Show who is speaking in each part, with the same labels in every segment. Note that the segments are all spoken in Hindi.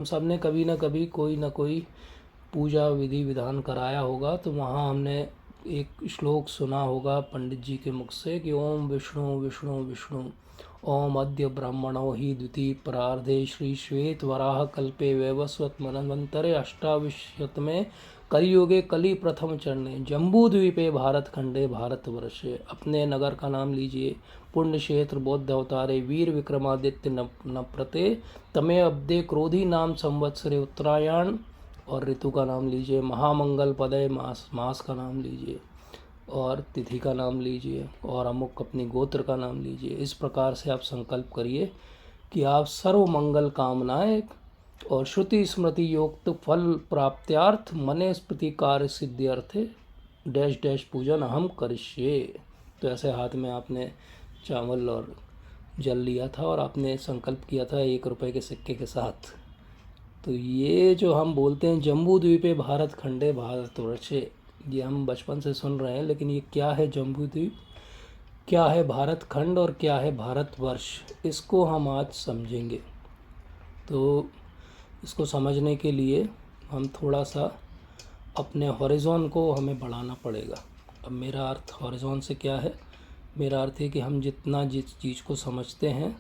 Speaker 1: सबने कभी ना कभी कोई ना कोई पूजा विधि विधान कराया होगा, तो वहाँ हमने एक श्लोक सुना होगा पंडित जी के मुख से कि ओम विष्णु विष्णु विष्णु ओम अद्य ब्रह्मणो ही द्वितीय परार्धे श्री श्वेत वराह कल्पे वैवस्वत मनवंतरे अष्टाविशत में कलियुगे कली प्रथम चरणे जम्बू द्वीपे भारत खंडे भारतवर्षे। अपने नगर का नाम लीजिए। पुण्य क्षेत्र बौद्ध अवतारे वीर विक्रमादित्य नप्रते तमे अब्दे क्रोधी नाम संवत्सरे उत्तरायण। और ऋतु का नाम लीजिए। महामंगल पदय मास का नाम लीजिए और तिथि का नाम लीजिए और अमुक अपनी गोत्र का नाम लीजिए। इस प्रकार से आप संकल्प करिए कि आप सर्व मंगल कामनाएं और श्रुति स्मृति योक्त फल प्राप्त्यार्थ मने स्मृति कार्य सिद्ध्यर्थे डैश डैश पूजन हम करिष्ये। तो ऐसे हाथ में आपने चावल और जल लिया था और आपने संकल्प किया था 1 रुपये के सिक्के के साथ। तो ये जो हम बोलते हैं जम्बू द्वीपे भारत खंडे भारतवर्षे, ये हम बचपन से सुन रहे हैं, लेकिन ये क्या है जम्बू द्वीप, क्या है भारत खंड और क्या है भारतवर्ष, इसको हम आज समझेंगे। तो इसको समझने के लिए हम थोड़ा सा अपने हॉरिज़ॉन को हमें बढ़ाना पड़ेगा। अब मेरा अर्थ हॉरिज़ॉन से क्या है, मेरा अर्थ है कि हम जितना जिस चीज़ को समझते हैं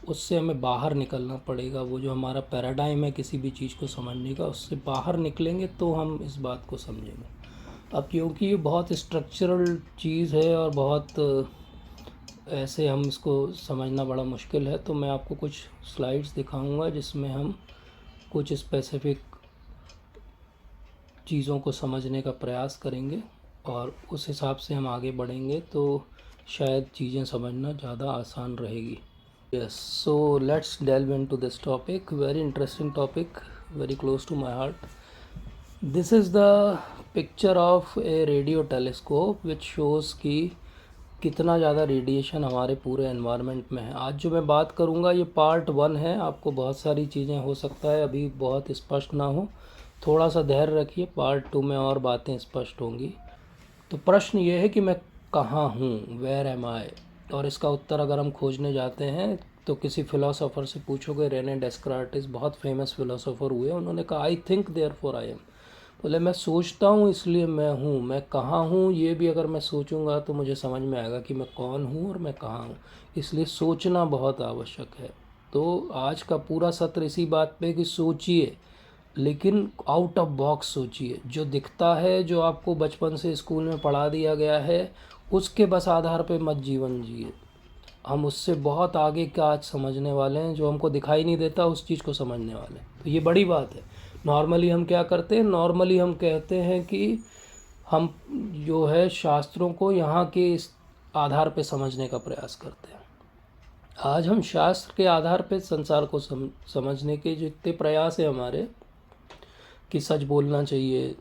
Speaker 1: उससे हमें बाहर निकलना पड़ेगा। वो जो हमारा पैराडाइम है किसी भी चीज़ को समझने का, उससे बाहर निकलेंगे तो हम इस बात को समझेंगे। अब क्योंकि ये बहुत स्ट्रक्चरल चीज़ है और बहुत ऐसे हम इसको समझना बड़ा मुश्किल है, तो मैं आपको कुछ स्लाइड्स दिखाऊंगा जिसमें हम कुछ स्पेसिफिक चीज़ों को समझने का प्रयास करेंगे और उस हिसाब से हम आगे बढ़ेंगे तो शायद चीज़ें समझना ज़्यादा आसान रहेगी। Yes, so let's delve into this topic. Very interesting topic, very close to my heart. This is the picture of a radio telescope which shows कि कितना ज़्यादा रेडिएशन हमारे पूरे एनवायरनमेंट में है। आज जो मैं बात करूँगा ये पार्ट 1 है। आपको बहुत सारी चीज़ें हो सकता है अभी बहुत स्पष्ट ना हो, थोड़ा सा धैर्य रखिए, पार्ट 2 में और बातें स्पष्ट होंगी। तो प्रश्न ये है कि मैं कहाँ हूँ, वेयर एम आई, और इसका उत्तर अगर हम खोजने जाते हैं तो किसी फ़िलोसोफ़र से पूछोगे, रेने डेस्कार्टिस बहुत फेमस फ़िलोसोफ़र हुए, उन्होंने कहा I think therefore I am. बोले मैं सोचता हूँ इसलिए मैं हूँ। मैं कहाँ हूँ ये भी अगर मैं सोचूंगा तो मुझे समझ में आएगा कि मैं कौन हूँ और मैं कहाँ हूँ, इसलिए सोचना बहुत आवश्यक है। तो आज का पूरा सत्र इसी बात पे कि सोचिए, लेकिन आउट ऑफ बॉक्स सोचिए। जो दिखता है, जो आपको बचपन से स्कूल में पढ़ा दिया गया है, उसके बस आधार पे मत जीवन जिए। हम उससे बहुत आगे का आज समझने वाले हैं। जो हमको दिखाई नहीं देता उस चीज़ को समझने वाले हैं, तो ये बड़ी बात है। नॉर्मली हम क्या करते हैं, नॉर्मली हम कहते हैं कि हम जो है शास्त्रों को यहाँ के इस आधार पे समझने का प्रयास करते हैं। आज हम शास्त्र के आधार पे संसार को समझने के जितने प्रयास है हमारे, कि सच बोलना चाहिए,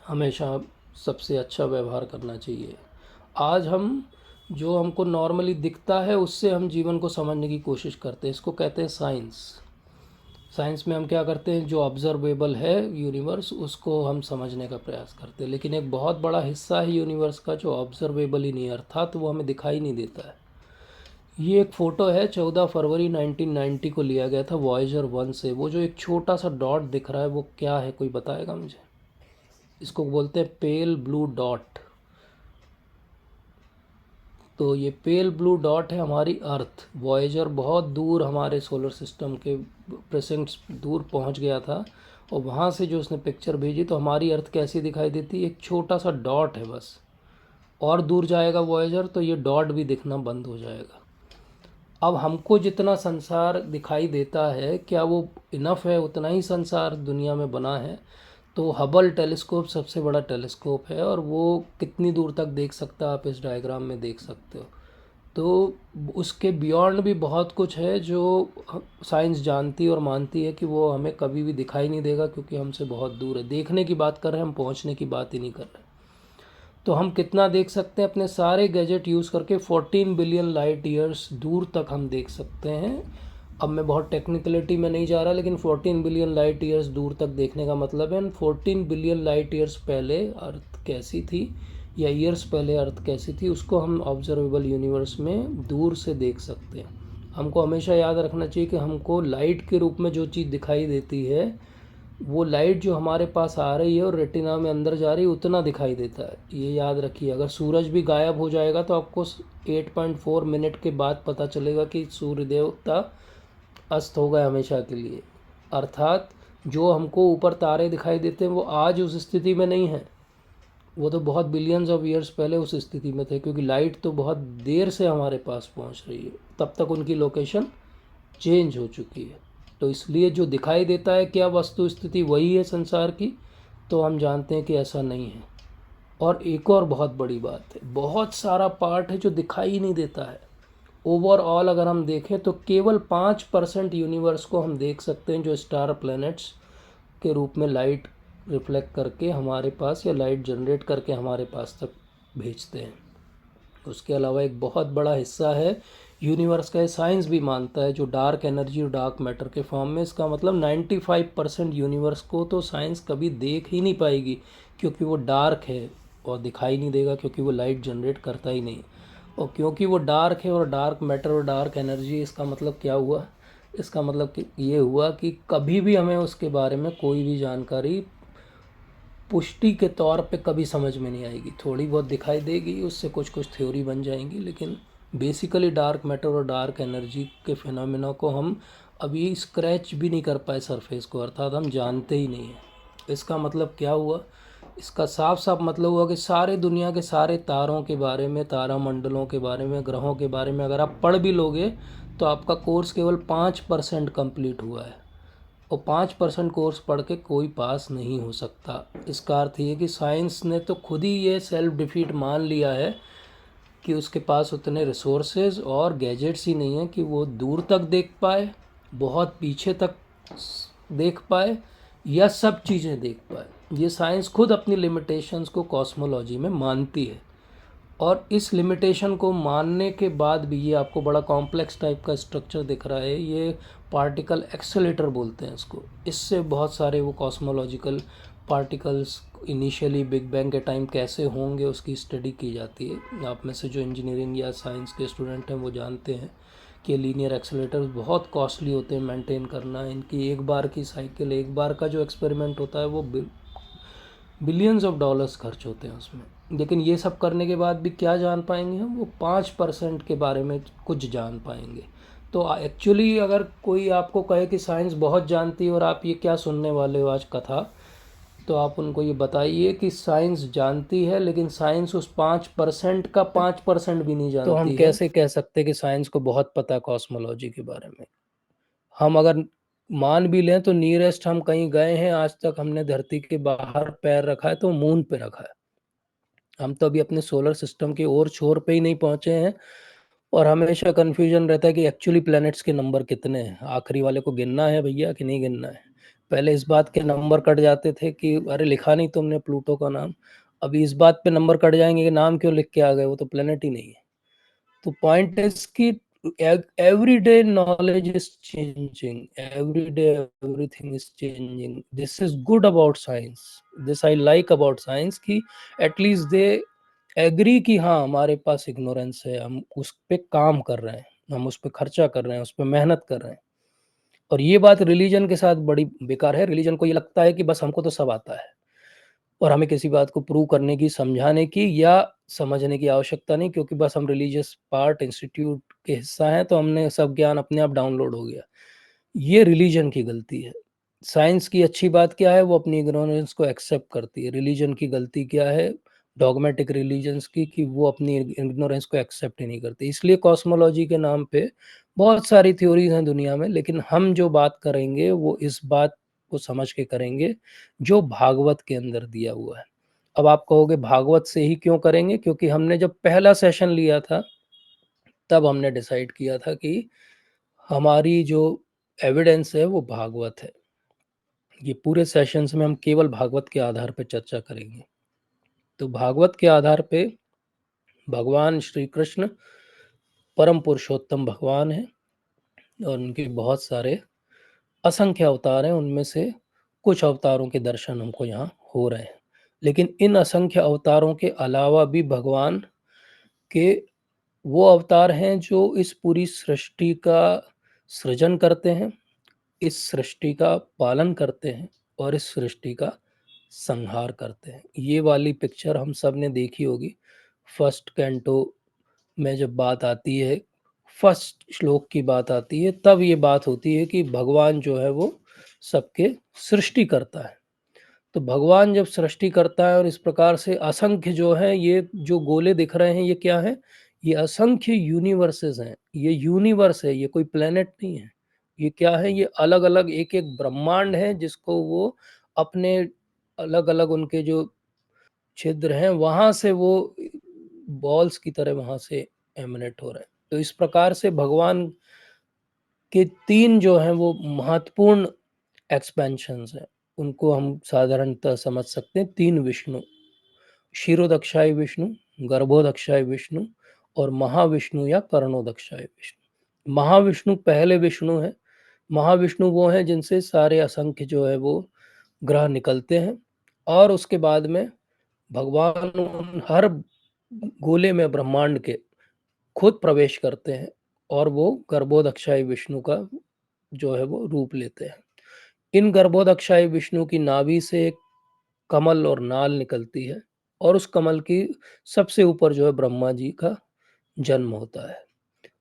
Speaker 1: हमेशा सबसे अच्छा व्यवहार करना चाहिए, आज हम जो हमको नॉर्मली दिखता है उससे हम जीवन को समझने की कोशिश करते हैं। इसको कहते हैं साइंस। साइंस में हम क्या करते हैं, जो ऑब्जर्वेबल है यूनिवर्स उसको हम समझने का प्रयास करते हैं, लेकिन एक बहुत बड़ा हिस्सा है यूनिवर्स का जो ऑब्जर्वेबल ही नहीं, अर्थात वो हमें दिखाई नहीं देता है। ये एक फ़ोटो है, 14 फरवरी 1990 को लिया गया था वॉयेजर 1 से। वो जो एक छोटा सा डॉट दिख रहा है वो क्या है, कोई बताएगा मुझे? इसको बोलते हैं पेल ब्लू डॉट। तो ये पेल ब्लू डॉट है हमारी अर्थ। वॉयेजर बहुत दूर हमारे सोलर सिस्टम के प्रेजेंट दूर पहुंच गया था और वहाँ से जो उसने पिक्चर भेजी तो हमारी अर्थ कैसी दिखाई देती है, एक छोटा सा डॉट है बस। और दूर जाएगा वॉयेजर तो ये डॉट भी दिखना बंद हो जाएगा। अब हमको जितना संसार दिखाई देता है, क्या वो इनफ है? उतना ही संसार दुनिया में बना है। तो हबल टेलीस्कोप सबसे बड़ा टेलीस्कोप है और वो कितनी दूर तक देख सकता है आप इस डायग्राम में देख सकते हो। तो उसके बियॉन्ड भी बहुत कुछ है जो साइंस जानती और मानती है कि वो हमें कभी भी दिखाई नहीं देगा, क्योंकि हमसे बहुत दूर है। देखने की बात कर रहे हैं हम, पहुंचने की बात ही नहीं कर रहे। तो हम कितना देख सकते हैं? अपने सारे गैजेट यूज़ करके 14 बिलियन लाइट ईयर्स दूर तक हम देख सकते हैं। अब मैं बहुत टेक्निकलिटी में नहीं जा रहा, लेकिन 14 बिलियन लाइट ईयर्स दूर तक देखने का मतलब है 14 बिलियन लाइट ईयर्स पहले अर्थ कैसी थी, या ईयर्स पहले अर्थ कैसी थी, उसको हम ऑब्जर्वेबल यूनिवर्स में दूर से देख सकते हैं। हमको हमेशा याद रखना चाहिए कि हमको लाइट के रूप में जो चीज़ दिखाई देती है, वो लाइट जो हमारे पास आ रही है और रेटिना में अंदर जा रही है उतना दिखाई देता है, ये याद रखिए। अगर सूरज भी गायब हो जाएगा तो आपको 8.4 मिनट के बाद पता चलेगा कि सूर्य देवता अस्त हो गए हमेशा के लिए। अर्थात जो हमको ऊपर तारे दिखाई देते हैं वो आज उस स्थिति में नहीं है, वो तो बहुत बिलियंस ऑफ ईयर्स पहले उस स्थिति में थे, क्योंकि लाइट तो बहुत देर से हमारे पास पहुंच रही है, तब तक उनकी लोकेशन चेंज हो चुकी है। तो इसलिए जो दिखाई देता है क्या वस्तु स्थिति वही है संसार की, तो हम जानते हैं कि ऐसा नहीं है। और एक और बहुत बड़ी बात है, बहुत सारा पार्ट है जो दिखाई ही नहीं देता है। ओवरऑल अगर हम देखें तो केवल 5% यूनिवर्स को हम देख सकते हैं, जो स्टार प्लैनेट्स के रूप में लाइट रिफ्लेक्ट करके हमारे पास या लाइट जनरेट करके हमारे पास तक भेजते हैं। उसके अलावा एक बहुत बड़ा हिस्सा है यूनिवर्स का, साइंस भी मानता है, जो डार्क एनर्जी और डार्क मैटर के फॉर्म में। इसका मतलब 95% यूनिवर्स को तो साइंस कभी देख ही नहीं पाएगी, क्योंकि वो डार्क है और दिखाई नहीं देगा, क्योंकि वो लाइट जनरेट करता ही नहीं। और क्योंकि वो डार्क है और डार्क मैटर और डार्क एनर्जी, इसका मतलब क्या हुआ, इसका मतलब कि ये हुआ कि कभी भी हमें उसके बारे में कोई भी जानकारी पुष्टि के तौर पे कभी समझ में नहीं आएगी। थोड़ी बहुत दिखाई देगी, उससे कुछ कुछ थ्योरी बन जाएंगी, लेकिन बेसिकली डार्क मैटर और डार्क एनर्जी के फिनोमेना को हम अभी स्क्रैच भी नहीं कर पाए सरफेस को, अर्थात हम जानते ही नहीं हैं। इसका मतलब क्या हुआ, इसका साफ साफ मतलब हुआ कि सारे दुनिया के सारे तारों के बारे में, तारा मंडलों के बारे में, ग्रहों के बारे में अगर आप पढ़ भी लोगे तो आपका कोर्स केवल 5% कंप्लीट हुआ है, और 5% कोर्स पढ़ के कोई पास नहीं हो सकता। इसका अर्थ ये कि साइंस ने तो खुद ही ये सेल्फ डिफीट मान लिया है कि उसके पास उतने रिसोर्सेज और गैजेट्स ही नहीं हैं कि वो दूर तक देख पाए, बहुत पीछे तक देख पाए, या सब चीज़ें देख पाए। ये साइंस खुद अपनी लिमिटेशंस को कॉस्मोलॉजी में मानती है, और इस लिमिटेशन को मानने के बाद भी, ये आपको बड़ा कॉम्प्लेक्स टाइप का स्ट्रक्चर दिख रहा है, ये पार्टिकल एक्सेलेरेटर बोलते हैं इसको। इससे बहुत सारे वो cosmological particles initially big bang के टाइम कैसे होंगे उसकी स्टडी की जाती है। आप में से जो इंजीनियरिंग या साइंस के स्टूडेंट हैं वो जानते हैं कि लीनियर एक्सेलेरेटर्स बहुत कॉस्टली होते हैं मेंटेन करना। इनकी एक बार की साइकिल, एक बार का जो एक्सपेरिमेंट होता है वो बिलियंस ऑफ डॉलर्स खर्च होते हैं उसमें। लेकिन ये सब करने के बाद भी क्या जान पाएंगे हम, वो 5% के बारे में कुछ जान पाएंगे। तो एक्चुअली अगर कोई आपको कहे कि साइंस बहुत जानती है और आप ये क्या सुनने वाले हो आज कथा, तो आप उनको ये बताइए कि साइंस जानती है, लेकिन साइंस उस 5% का 5% भी नहीं जानती। तो हम कैसे कह सकते कि साइंस को बहुत पता है कॉस्मोलॉजी के बारे में। हम अगर मान भी लें तो नियरेस्ट हम कहीं गए हैं आज तक, हमने धरती के बाहर पैर रखा है तो मून पे रखा है। हम तो अभी अपने सोलर सिस्टम के और छोर पे ही नहीं पहुंचे हैं, और हमेशा कन्फ्यूजन रहता है कि एक्चुअली प्लैनेट्स के नंबर कितने हैं, आखिरी वाले को गिनना है भैया कि नहीं गिनना है। पहले इस बात के नंबर कट जाते थे कि अरे लिखा नहीं तुमने प्लूटो का नाम, अभी इस बात पे नंबर कट जाएंगे कि नाम क्यों लिख के आ गए, वो तो प्लेनेट ही नहीं है। तो पॉइंट इज कि every day knowledge is changing, every day everything is changing. This is good about science, this I like about science कि at least they agree कि हाँ हमारे पास इग्नोरेंस है, हम उस पे काम कर रहे हैं, हम उस पे खर्चा कर रहे हैं, उस पे मेहनत कर रहे हैं। और ये बात रिलीजन के साथ बड़ी बेकार है। रिलीजन को ये लगता है कि बस हमको तो सब आता है और हमें किसी बात को प्रूव करने की, समझाने की या समझने की आवश्यकता नहीं, क्योंकि बस हम रिलीजियस पार्ट इंस्टीट्यूट के हिस्सा हैं तो हमने सब ज्ञान अपने आप डाउनलोड हो गया। ये रिलीजन की गलती है। साइंस की अच्छी बात क्या है, वो अपनी इग्नोरेंस को एक्सेप्ट करती है। रिलीजन की गलती क्या है, डॉगमेटिक रिलीजन्स की, कि वो अपनी इग्नोरेंस को एक्सेप्ट ही नहीं करती। इसलिए कॉस्मोलॉजी के नाम पे बहुत सारी थ्योरीज हैं दुनिया में, लेकिन हम जो बात करेंगे वो इस बात को समझ के करेंगे जो भागवत के अंदर दिया हुआ है। अब आप कहोगे भागवत से ही क्यों करेंगे, क्योंकि हमने जब पहला सेशन लिया था तब हमने डिसाइड किया था कि हमारी जो एविडेंस है वो भागवत है। ये पूरे सेशंस में हम केवल भागवत के आधार पर चर्चा करेंगे। तो भागवत के आधार पे भगवान श्री कृष्ण परम पुरुषोत्तम भगवान है, और उनके बहुत सारे असंख्य अवतार हैं, उनमें से कुछ अवतारों के दर्शन हमको यहाँ हो रहे हैं। लेकिन इन असंख्य अवतारों के अलावा भी भगवान के वो अवतार हैं जो इस पूरी सृष्टि का सृजन करते हैं, इस सृष्टि का पालन करते हैं और इस सृष्टि का संहार करते हैं। ये वाली पिक्चर हम सब ने देखी होगी। फर्स्ट कैंटो में जब बात आती है, फर्स्ट श्लोक की बात आती है, तब ये बात होती है कि भगवान जो है वो सबके सृष्टि करता है। तो भगवान जब सृष्टि करता है और इस प्रकार से असंख्य जो है, ये जो गोले दिख रहे हैं ये क्या है? ये असंख्य यूनिवर्सेस हैं। ये यूनिवर्स है, ये कोई प्लेनेट नहीं है। ये क्या है? ये अलग अलग एक एक ब्रह्मांड है जिसको वो अपने अलग अलग उनके जो छिद्र हैं वहां से वो बॉल्स की तरह वहां से एमिनेट हो रहे हैं। तो इस प्रकार से भगवान के तीन जो हैं वो महत्वपूर्ण एक्सपेंशंस हैं। उनको हम साधारणतः समझ सकते हैं तीन विष्णु: क्षीरोदक्षाय विष्णु, गर्भोदक्षाय विष्णु और महाविष्णु या करणोदक्षाय विष्णु। महाविष्णु पहले विष्णु है। महाविष्णु वो हैं जिनसे सारे असंख्य जो है वो ग्रह निकलते हैं और उसके बाद में भगवान उन हर गोले में ब्रह्मांड के खुद प्रवेश करते हैं और वो गर्भोदक्षाय विष्णु का जो है वो रूप लेते हैं। इन गर्भोदक्षाय विष्णु की नाभि से एक कमल और नाल निकलती है और उस कमल की सबसे ऊपर जो है ब्रह्मा जी का जन्म होता है।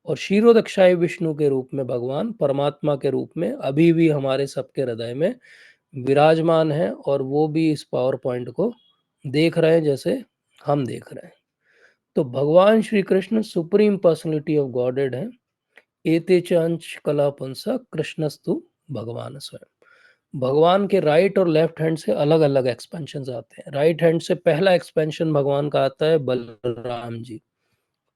Speaker 1: और क्षीरोदक्षाय विष्णु के रूप में भगवान परमात्मा के रूप में अभी भी हमारे सबके हृदय में विराजमान है और वो भी इस पावर पॉइंट को देख रहे हैं जैसे हम देख रहे हैं। तो भगवान Shri Krishna supreme personality of godhead है। एते च अंश कला पुंसा कृष्णस्तु भगवान स्वयं। भगवान के राइट और लेफ्ट हैंड से अलग अलग एक्सपेंशन आते हैं। राइट हैंड से पहला एक्सपेंशन भगवान का आता है बलराम जी,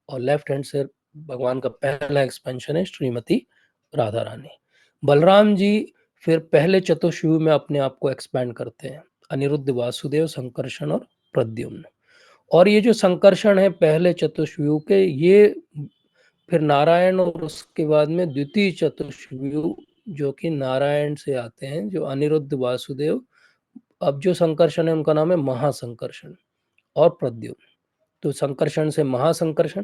Speaker 1: और लेफ्ट हैंड से भगवान का पहला एक्सपेंशन है श्रीमती राधा रानी। बलराम जी फिर पहले चतुर्युग में अपने आप को एक्सपैंड करते हैं: अनिरुद्ध, वासुदेव, संकर्षण और प्रद्युम्न। और ये जो संकर्षण है पहले चतुर्युग के, ये फिर नारायण और उसके बाद में द्वितीय चतुर्युग जो कि नारायण से आते हैं, जो अनिरुद्ध, वासुदेव, अब जो संकर्षण है उनका नाम है महासंकर्षण और प्रद्युम्न। तो संकर्षण से महासंकर्षण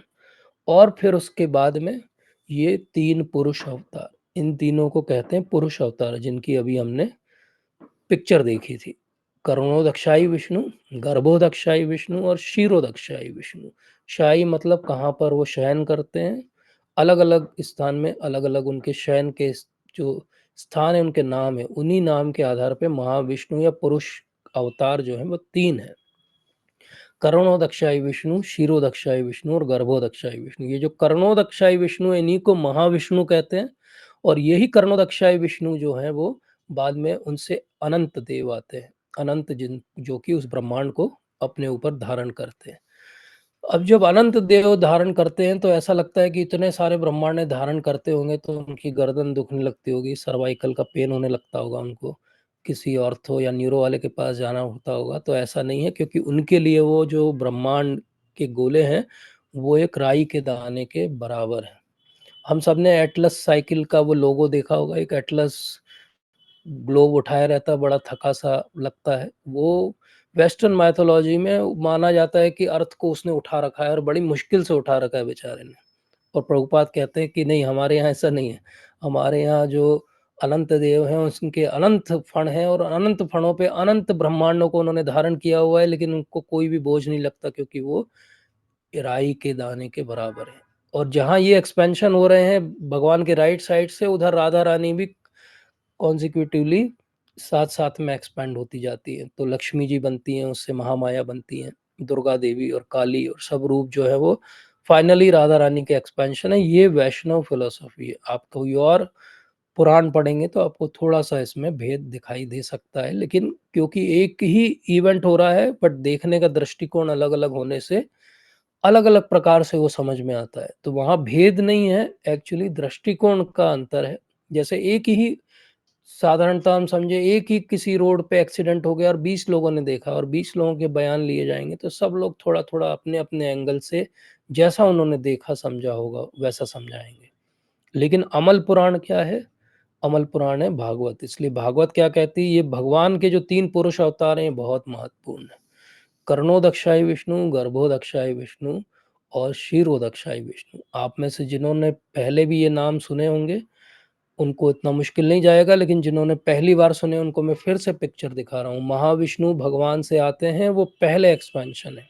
Speaker 1: और फिर उसके बाद में ये तीन पुरुष अवतार, इन तीनों को कहते हैं पुरुष अवतार, जिनकी अभी हमने पिक्चर देखी थी: करुणोदक्षाई विष्णु, गर्भोदक्षाई विष्णु और क्षीरोदक्षाई विष्णु। शाही मतलब कहाँ पर वो शयन करते हैं। अलग अलग स्थान में अलग अलग उनके शयन के जो स्थान है उनके नाम है, उन्हीं नाम के आधार पे महाविष्णु या पुरुष अवतार जो है वो तीन है: करुणोदक्षाय विष्णु, क्षीरोदक्षाय विष्णु और गर्भोदक्षाय विष्णु। ये जो करुणोदक्षाय विष्णु है इन्हीं को महाविष्णु कहते हैं। और यही करुणोदक्षाय विष्णु जो है वो बाद में उनसे अनंत देव आते हैं, अनंत जिन जो कि उस ब्रह्मांड को अपने ऊपर धारण करते हैं। अब जब अनंत देव धारण करते हैं तो ऐसा लगता है कि इतने सारे ब्रह्मांड ने धारण करते होंगे तो उनकी गर्दन दुखने लगती होगी, सर्वाइकल का पेन होने लगता होगा, उनको किसी ऑर्थो या न्यूरो वाले के पास जाना होता होगा। तो ऐसा नहीं है, क्योंकि उनके लिए वो जो ब्रह्मांड के गोले हैं वो एक राई के दाने के बराबर है। हम सब ने एटलस साइकिल का वो लोगो देखा होगा, एक एटलस ग्लोब उठाया रहता है, बड़ा थका सा लगता है। वो वेस्टर्न माइथोलॉजी में माना जाता है कि अर्थ को उसने उठा रखा है और बड़ी मुश्किल से उठा रखा है बेचारे ने। और प्रभुपाद कहते हैं कि नहीं, हमारे यहाँ ऐसा नहीं है। हमारे यहाँ जो अनंत देव हैं उनके अनंत फण हैं और अनंत फणों पे अनंत ब्रह्मांडों को उन्होंने धारण किया हुआ है, लेकिन उनको कोई भी बोझ नहीं लगता, क्योंकि वो राई के दाने के बराबर है। और जहाँ ये एक्सपेंशन हो रहे हैं भगवान के राइट साइड से, उधर राधा रानी भी कॉन्सिक्यूटिवली साथ साथ में एक्सपैंड होती जाती है। तो लक्ष्मी जी बनती हैं, उससे महामाया बनती हैं, दुर्गा देवी और काली और सब रूप जो है वो फाइनली राधा रानी के एक्सपेंशन है। ये वैष्णव फिलोसफी है। आप कोई और पुराण पढ़ेंगे तो आपको थोड़ा सा इसमें भेद दिखाई दे सकता है, लेकिन क्योंकि एक ही इवेंट हो रहा है बट देखने का दृष्टिकोण अलग अलग होने से अलग अलग प्रकार से वो समझ में आता है। तो वहाँ भेद नहीं है, एक्चुअली दृष्टिकोण का अंतर है। जैसे एक ही, साधारणतः हम समझे एक ही किसी रोड पे एक्सीडेंट हो गया और 20 लोगों ने देखा और 20 लोगों के बयान लिए जाएंगे, तो सब लोग थोड़ा थोड़ा अपने अपने एंगल से जैसा उन्होंने देखा समझा होगा वैसा समझाएंगे। लेकिन अमल पुराण क्या है? अमल पुराण है भागवत। इसलिए भागवत क्या कहती है? ये भगवान के जो तीन पुरुष अवतार हैं बहुत महत्वपूर्ण है: कर्णोदक्षाय विष्णु, गर्भोदक्षाय विष्णु और क्षीरोदक्षाई विष्णु। आप में से जिन्होंने पहले भी ये नाम सुने होंगे उनको इतना मुश्किल नहीं जाएगा, लेकिन जिन्होंने पहली बार सुने उनको मैं फिर से पिक्चर दिखा रहा हूँ। महाविष्णु भगवान से आते हैं, वो पहले एक्सपेंशन है।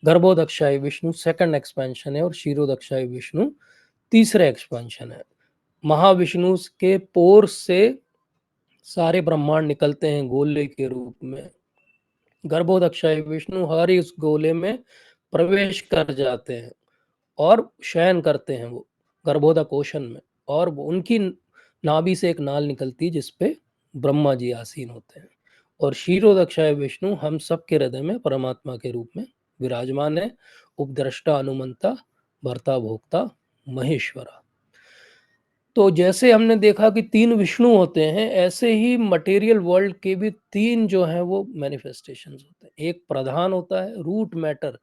Speaker 1: गर्भोदक्षाई विष्णु सेकंड एक्सपेंशन है और क्षीरोदक्षाई विष्णु तीसरा एक्सपेंशन है। महाविष्णु के पोर से सारे ब्रह्मांड निकलते हैं गोले के रूप में। गर्भोदक्षाई विष्णु हर इस गोले में प्रवेश कर जाते हैं और शयन करते हैं वो गर्भोदक ओशन में, और उनकी नाभि से एक नाल निकलती है जिसपे ब्रह्मा जी आसीन होते हैं। और क्षीरोदक्षाय विष्णु हम सबके हृदय में परमात्मा के रूप में विराजमान है, उपद्रष्टा, अनुमंता, भर्ता, भोक्ता, महेश्वरा। तो जैसे हमने देखा कि तीन विष्णु होते हैं, ऐसे ही मटेरियल वर्ल्ड के भी तीन जो हैं वो मैनिफेस्टेशंस होते हैं। एक प्रधान होता है रूट मैटर।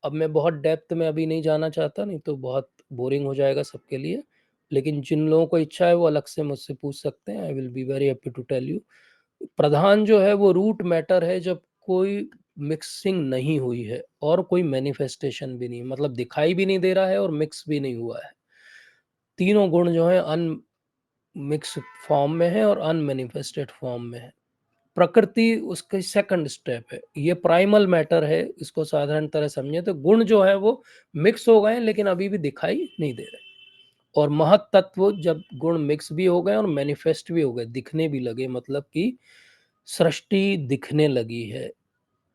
Speaker 1: अब मैं बहुत डेप्थ में अभी नहीं जाना चाहता, नहीं तो बहुत बोरिंग हो जाएगा सबके लिए, लेकिन जिन लोगों को इच्छा है वो अलग से मुझसे पूछ सकते हैं। I will be very happy to tell you. प्रधान जो है वो रूट मैटर है, जब कोई मिक्सिंग नहीं हुई है और कोई मैनिफेस्टेशन भी नहीं, मतलब दिखाई भी नहीं दे रहा है और मिक्स भी नहीं हुआ है। तीनों गुण जो है अनमिक्स फॉर्म में है और अनमैनिफेस्टेड फॉर्म में है। प्रकृति उसका सेकंड स्टेप है। ये प्राइमल मैटर है, इसको साधारण तरह समझे तो गुण जो है वो मिक्स हो गए हैं लेकिन अभी भी दिखाई नहीं दे रहे। और महत तत्व जब गुण मिक्स भी हो गए और मैनिफेस्ट भी हो गए, दिखने भी लगे, मतलब कि सृष्टि दिखने लगी है।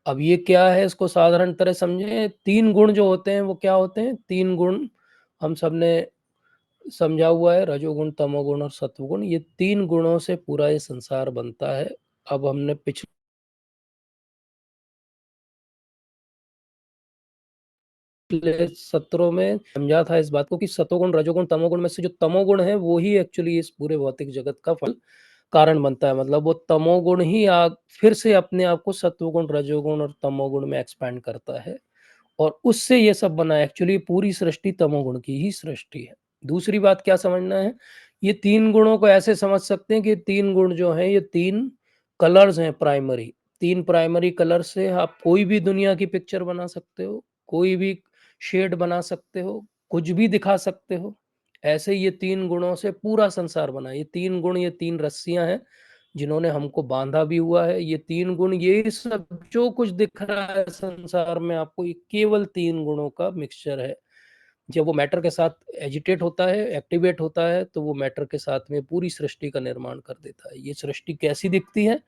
Speaker 1: अब ये क्या है, इसको साधारण तरह समझे। तीन गुण जो होते हैं वो क्या होते हैं? तीन गुण हम सबने समझा हुआ है, रजोगुण, तमोगुण और सत्वगुण। ये तीन गुणों से पूरा ये संसार बनता है। अब हमने पिछले सत्रों में समझा था इस बात को कि सतोगुण, रजोगुण, तमोगुण में से जो तमोगुण है वो ही एक्चुअली इस पूरे भौतिक जगत का फल कारण बनता है। मतलब वो तमोगुण ही फिर से अपने आप को सत्वगुण, रजोगुण और तमोगुण में एक्सपैंड करता है और उससे ये सब बना है। एक्चुअली पूरी सृष्टि तमोगुण की ही सृष्टि है। दूसरी बात क्या समझना है, ये तीन गुणों को ऐसे समझ सकते हैं कि तीन गुण जो हैं ये तीन कलर्स हैं प्राइमरी। तीन प्राइमरी कलर से आप कोई भी दुनिया की पिक्चर बना सकते हो, कोई भी शेड बना सकते हो, कुछ भी दिखा सकते हो। ऐसे ये तीन गुणों से पूरा संसार बना है। ये तीन गुण, ये तीन रस्सियां हैं जिन्होंने हमको बांधा भी हुआ है। ये तीन गुण, ये सब जो कुछ दिख रहा है संसार में आपको, ये केवल तीन गुणों का मिक्सचर है। जब वो मैटर के साथ एजिटेट होता है, एक्टिवेट होता है, तो वो मैटर के साथ में पूरी सृष्टि का निर्माण कर देता है। ये सृष्टि कैसी दिखती है?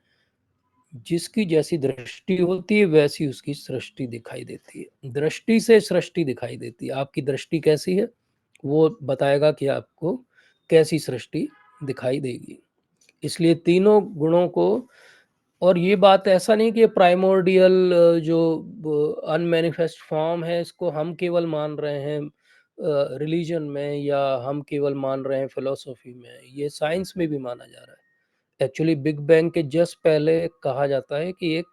Speaker 1: जिसकी जैसी दृष्टि होती है वैसी उसकी सृष्टि दिखाई देती है। दृष्टि से सृष्टि दिखाई देती है। आपकी दृष्टि कैसी है वो बताएगा कि आपको कैसी सृष्टि दिखाई देगी। इसलिए तीनों गुणों को, और ये बात ऐसा नहीं कि प्राइमोर्डियल जो अनमैनिफेस्ट फॉर्म है इसको हम केवल मान रहे हैं रिलीजन में, या हम केवल मान रहे हैं फिलोसफी में। ये साइंस में भी माना जा रहा है। एक्चुअली बिग बैंग के जस्ट पहले कहा जाता है कि एक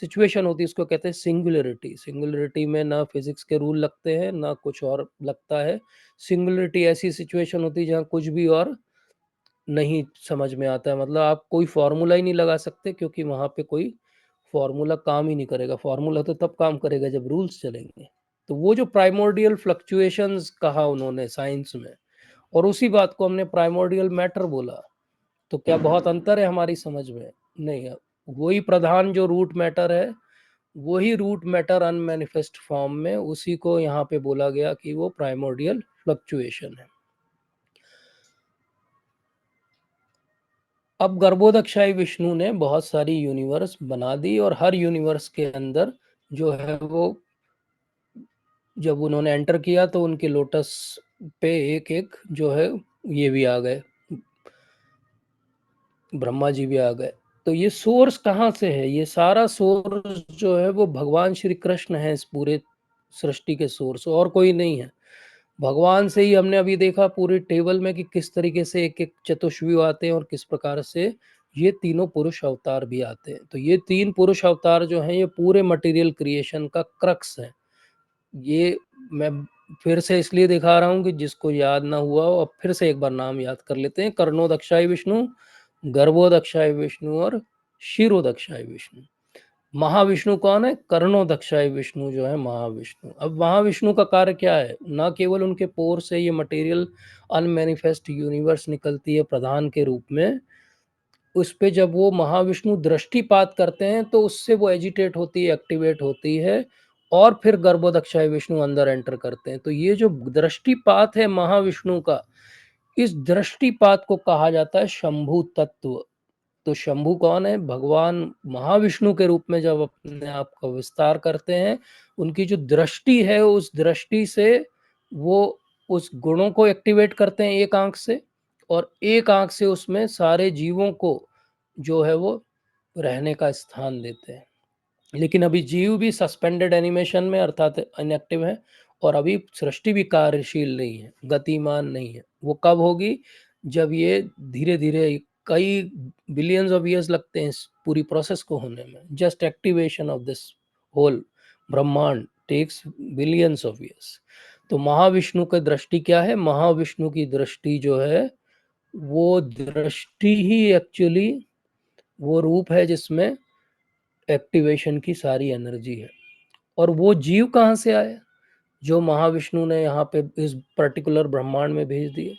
Speaker 1: सिचुएशन होती है, इसको कहते हैं सिंगुलरिटी। सिंगुलरिटी में ना फिजिक्स के रूल लगते हैं ना कुछ और लगता है। सिंगुलरिटी ऐसी सिचुएशन होती है जहाँ कुछ भी और नहीं समझ में आता है। मतलब आप कोई फॉर्मूला ही नहीं लगा सकते क्योंकि वहाँ पे कोई फॉर्मूला काम ही नहीं करेगा। फॉर्मूला तो तब काम करेगा जब रूल्स चलेंगे। तो वो जो प्राइमोर्डियल फ्लक्चुएशंस कहा उन्होंने साइंस में, और उसी बात को हमने प्राइमोर्डियल मैटर बोला। तो क्या बहुत अंतर है हमारी समझ में? नहीं है। वही प्रधान जो रूट मैटर है, वही रूट मैटर अनमैनिफेस्ट फॉर्म में, उसी को यहाँ पे बोला गया कि वो प्राइमोर्डियल फ्लक्चुएशन है। अब गर्भोदक्षाई विष्णु ने बहुत सारी यूनिवर्स बना दी और हर यूनिवर्स के अंदर जो है वो, जब उन्होंने एंटर किया तो उनके लोटस पे एक एक जो है ये भी आ गए, ब्रह्मा जी भी आ गए। तो ये सोर्स कहाँ से है? ये सारा सोर्स जो है वो भगवान श्री कृष्ण है। इस पूरे सृष्टि के सोर्स और कोई नहीं है। भगवान से ही हमने अभी देखा पूरे टेबल में कि किस तरीके से एक एक चतुष्व्यू आते हैं और किस प्रकार से ये तीनों पुरुष अवतार भी आते हैं। तो ये तीन पुरुष अवतार जो हैं ये पूरे मटेरियल क्रिएशन का क्रक्स है। ये मैं फिर से इसलिए दिखा रहा हूँ कि जिसको याद ना हुआ हो, अब फिर से एक बार नाम याद कर लेते हैं। कर्णोदक्षाय विष्णु, गर्भोदक्षाय विष्णु और क्षीरोदक्षाय विष्णु। महाविष्णु कौन है? कर्णोदक्षाय विष्णु जो है महाविष्णु। अब महाविष्णु का कार्य क्या है? ना केवल उनके पोर से ये मटेरियल अनमैनिफेस्ट यूनिवर्स निकलती है प्रधान के रूप में, उस पे जब वो महाविष्णु दृष्टिपात करते हैं तो उससे वो एजिटेट होती है, एक्टिवेट होती है, और फिर गर्भोदक्षाय विष्णु अंदर एंटर करते हैं। तो ये जो दृष्टिपात है महाविष्णु का, इस दृष्टिपात को कहा जाता है शंभु तत्व। तो शंभु कौन है? भगवान महाविष्णु के रूप में जब अपने आप का विस्तार करते हैं, उनकी जो दृष्टि है उस दृष्टि से वो उस गुणों को एक्टिवेट करते हैं एक आंख से, और एक आंख से उसमें सारे जीवों को जो है वो रहने का स्थान देते हैं। लेकिन अभी जीव भी सस्पेंडेड एनिमेशन में अर्थात इनएक्टिव है, और अभी सृष्टि भी कार्यशील नहीं है, गतिमान नहीं है। वो कब होगी? जब ये धीरे धीरे, कई बिलियंस ऑफ ईयर्स लगते हैं इस पूरी प्रोसेस को होने में। Just activation of this whole ब्रह्मांड टेक्स बिलियंस ऑफ ईयर्स। तो महाविष्णु की दृष्टि क्या है? महाविष्णु की दृष्टि जो है वो दृष्टि ही एक्चुअली वो रूप है जिसमें एक्टिवेशन की सारी एनर्जी है। और वो जीव कहाँ से आए जो महाविष्णु ने यहाँ पे इस पर्टिकुलर ब्रह्मांड में भेज दिए?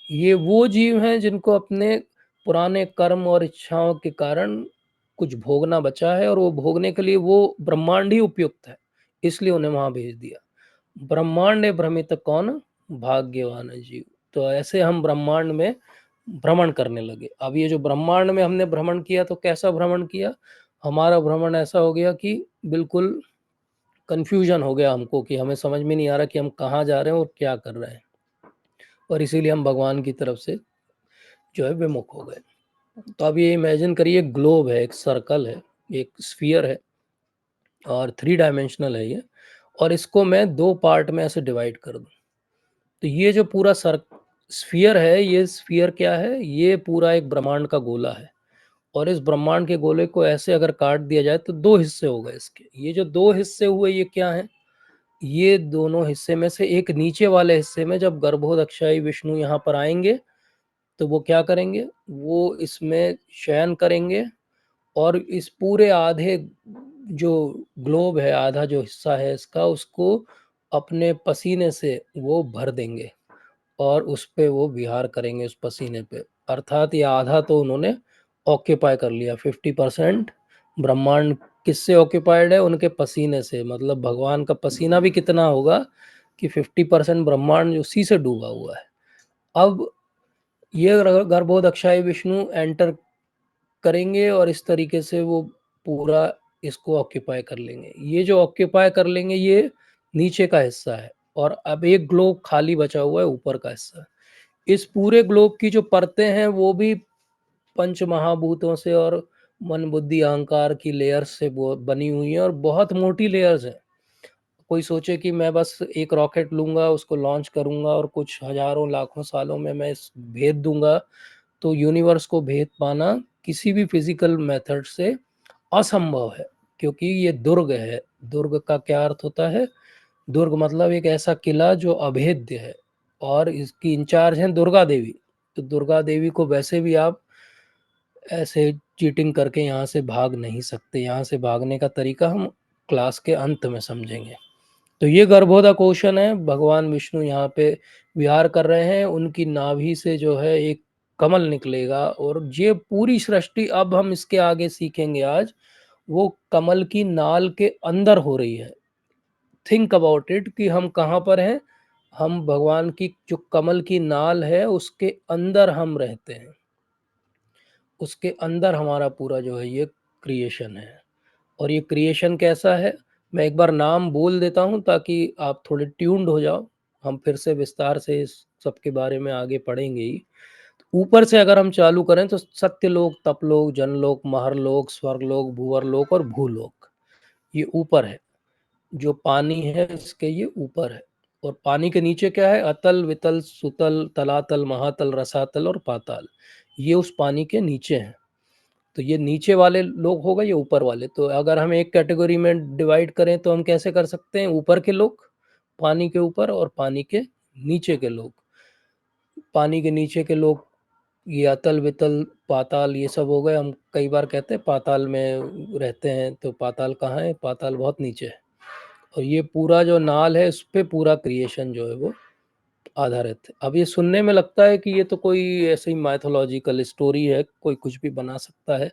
Speaker 1: ये वो जीव हैं जिनको अपने पुराने कर्म और इच्छाओं के कारण कुछ भोगना बचा है, और वो भोगने के लिए वो ब्रह्मांड ही उपयुक्त है, इसलिए उन्हें वहां भेज दिया। ब्रह्मांड भ्रमित कौन? भाग्यवान है जीव। तो ऐसे हम ब्रह्मांड में भ्रमण करने लगे। अब ये जो ब्रह्मांड में हमने भ्रमण किया, तो कैसा भ्रमण किया? हमारा भ्रमण ऐसा हो गया कि बिल्कुल कन्फ्यूजन हो गया हमको, कि हमें समझ में नहीं आ रहा कि हम कहाँ जा रहे हैं और क्या कर रहे हैं, और इसीलिए हम भगवान की तरफ से जो है विमुख हो गए। तो अब ये इमेजिन करिए, ग्लोब है, एक सर्कल है, एक स्फीयर है, और 3 डायमेंशनल है ये, और इसको मैं 2 पार्ट में ऐसे डिवाइड कर दूं। तो ये जो पूरा सर स्फीयर है, ये स्फीयर क्या है? ये पूरा एक ब्रह्मांड का गोला है, और इस ब्रह्मांड के गोले को ऐसे अगर काट दिया जाए तो 2 हिस्से हो गए इसके। ये जो 2 हिस्से हुए, ये क्या है? ये दोनों हिस्से में से एक नीचे वाले हिस्से में जब गर्भोदक्षाई विष्णु यहाँ पर आएंगे, तो वो क्या करेंगे? वो इसमें शयन करेंगे, और इस पूरे आधे जो ग्लोब है, आधा जो हिस्सा है इसका, उसको अपने पसीने से वो भर देंगे, और उस पे वो विहार करेंगे उस पसीने पे। अर्थात ये आधा तो उन्होंने ऑक्यूपाई कर लिया, 50% ब्रह्मांड किससे ऑक्यूपाइड है? उनके पसीने से। मतलब भगवान का पसीना भी कितना होगा कि 50% ब्रह्मांड उसी से डूबा हुआ है। अब ये गर्भोदक्षाई विष्णु एंटर करेंगे, और इस तरीके से वो पूरा इसको ऑक्यूपाई कर लेंगे। ये जो ऑक्यूपाई कर लेंगे, ये नीचे का हिस्सा है, और अब एक ग्लोब खाली बचा हुआ है, ऊपर का हिस्सा। इस पूरे ग्लोब की जो परतें हैं वो भी पंच महाभूतों से और मन बुद्धि अहंकार की लेयर्स से वो बनी हुई हैं, और बहुत मोटी लेयर्स हैं। कोई सोचे कि मैं बस एक रॉकेट लूंगा, उसको लॉन्च करूंगा, और कुछ हजारों लाखों सालों में मैं इस भेद दूंगा, तो यूनिवर्स को भेद पाना किसी भी फिजिकल मेथड से असंभव है, क्योंकि ये दुर्ग है। दुर्ग का क्या अर्थ होता है? दुर्ग मतलब एक ऐसा किला जो अभेद्य है, और इसकी इंचार्ज हैं दुर्गा देवी। तो दुर्गा देवी को वैसे भी आप ऐसे चीटिंग करके यहाँ से भाग नहीं सकते। यहाँ से भागने का तरीका हम क्लास के अंत में समझेंगे। तो ये गर्भोदक ओशन है, भगवान विष्णु यहाँ पे विहार कर रहे हैं। उनकी नाभि से जो है एक कमल निकलेगा, और ये पूरी सृष्टि अब हम इसके आगे सीखेंगे आज, वो कमल की नाल के अंदर हो रही है। थिंक अबाउट इट कि हम कहाँ पर हैं? हम भगवान की जो कमल की नाल है उसके अंदर हम रहते हैं, उसके अंदर हमारा पूरा जो है ये क्रिएशन है। और ये क्रिएशन कैसा है? मैं एक बार नाम बोल देता हूँ ताकि आप थोड़े ट्यून्ड हो जाओ। हम फिर से विस्तार से इस सब के बारे में आगे पढ़ेंगे ही। ऊपर से अगर हम चालू करें तो सत्यलोक, तपलोक, जनलोक, महरलोक, स्वर्गलोक, भूवरलोक और भूलोक, ये ऊपर है। जो पानी है इसके ये ऊपर है। और पानी के नीचे क्या है? अतल, वितल, सुतल, तलातल, महातल, रसातल और पाताल, ये उस पानी के नीचे हैं। तो ये नीचे वाले लोग हो गए, ये ऊपर वाले। तो अगर हम एक कैटेगरी में डिवाइड करें तो हम कैसे कर सकते हैं? ऊपर के लोग, पानी के ऊपर, और पानी के नीचे के लोग। पानी के नीचे के लोग ये अतल वितल पाताल ये सब हो गए। हम कई बार कहते हैं पाताल में रहते हैं, तो पाताल कहाँ है? पाताल बहुत नीचे है। और ये पूरा जो नाल है उस पे पूरा क्रिएशन जो है वो आधारित है। अब ये सुनने में लगता है कि ये तो कोई ऐसे ही माइथोलॉजिकल स्टोरी है, कोई कुछ भी बना सकता है,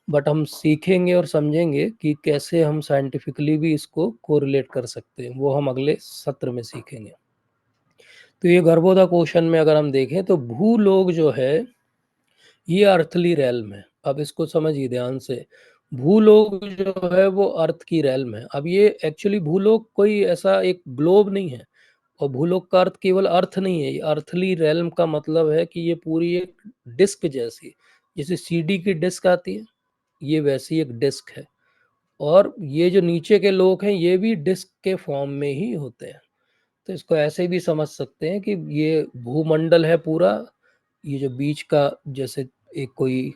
Speaker 1: बट हम सीखेंगे और समझेंगे कि कैसे हम साइंटिफिकली भी इसको कोरिलेट कर सकते हैं, वो हम अगले सत्र में सीखेंगे। तो ये गर्भोदक ओशन में अगर हम देखें तो भूलोक जो है ये अर्थली रैल्म है। अब इसको समझिए ध्यान से, भूलोक जो है वो अर्थ की रैल्म है। अब ये एक्चुअली भूलोक कोई ऐसा एक ग्लोब नहीं है, और भूलोक का अर्थ केवल अर्थ नहीं है। ये अर्थली रैल्म का मतलब है कि ये पूरी एक डिस्क जैसी, जैसे सीडी की डिस्क आती है, ये वैसी एक डिस्क है। और ये जो नीचे के लोग हैं ये भी डिस्क के फॉर्म में ही होते हैं। तो इसको ऐसे भी समझ सकते हैं कि ये भूमंडल है पूरा। ये जो बीच का, जैसे एक कोई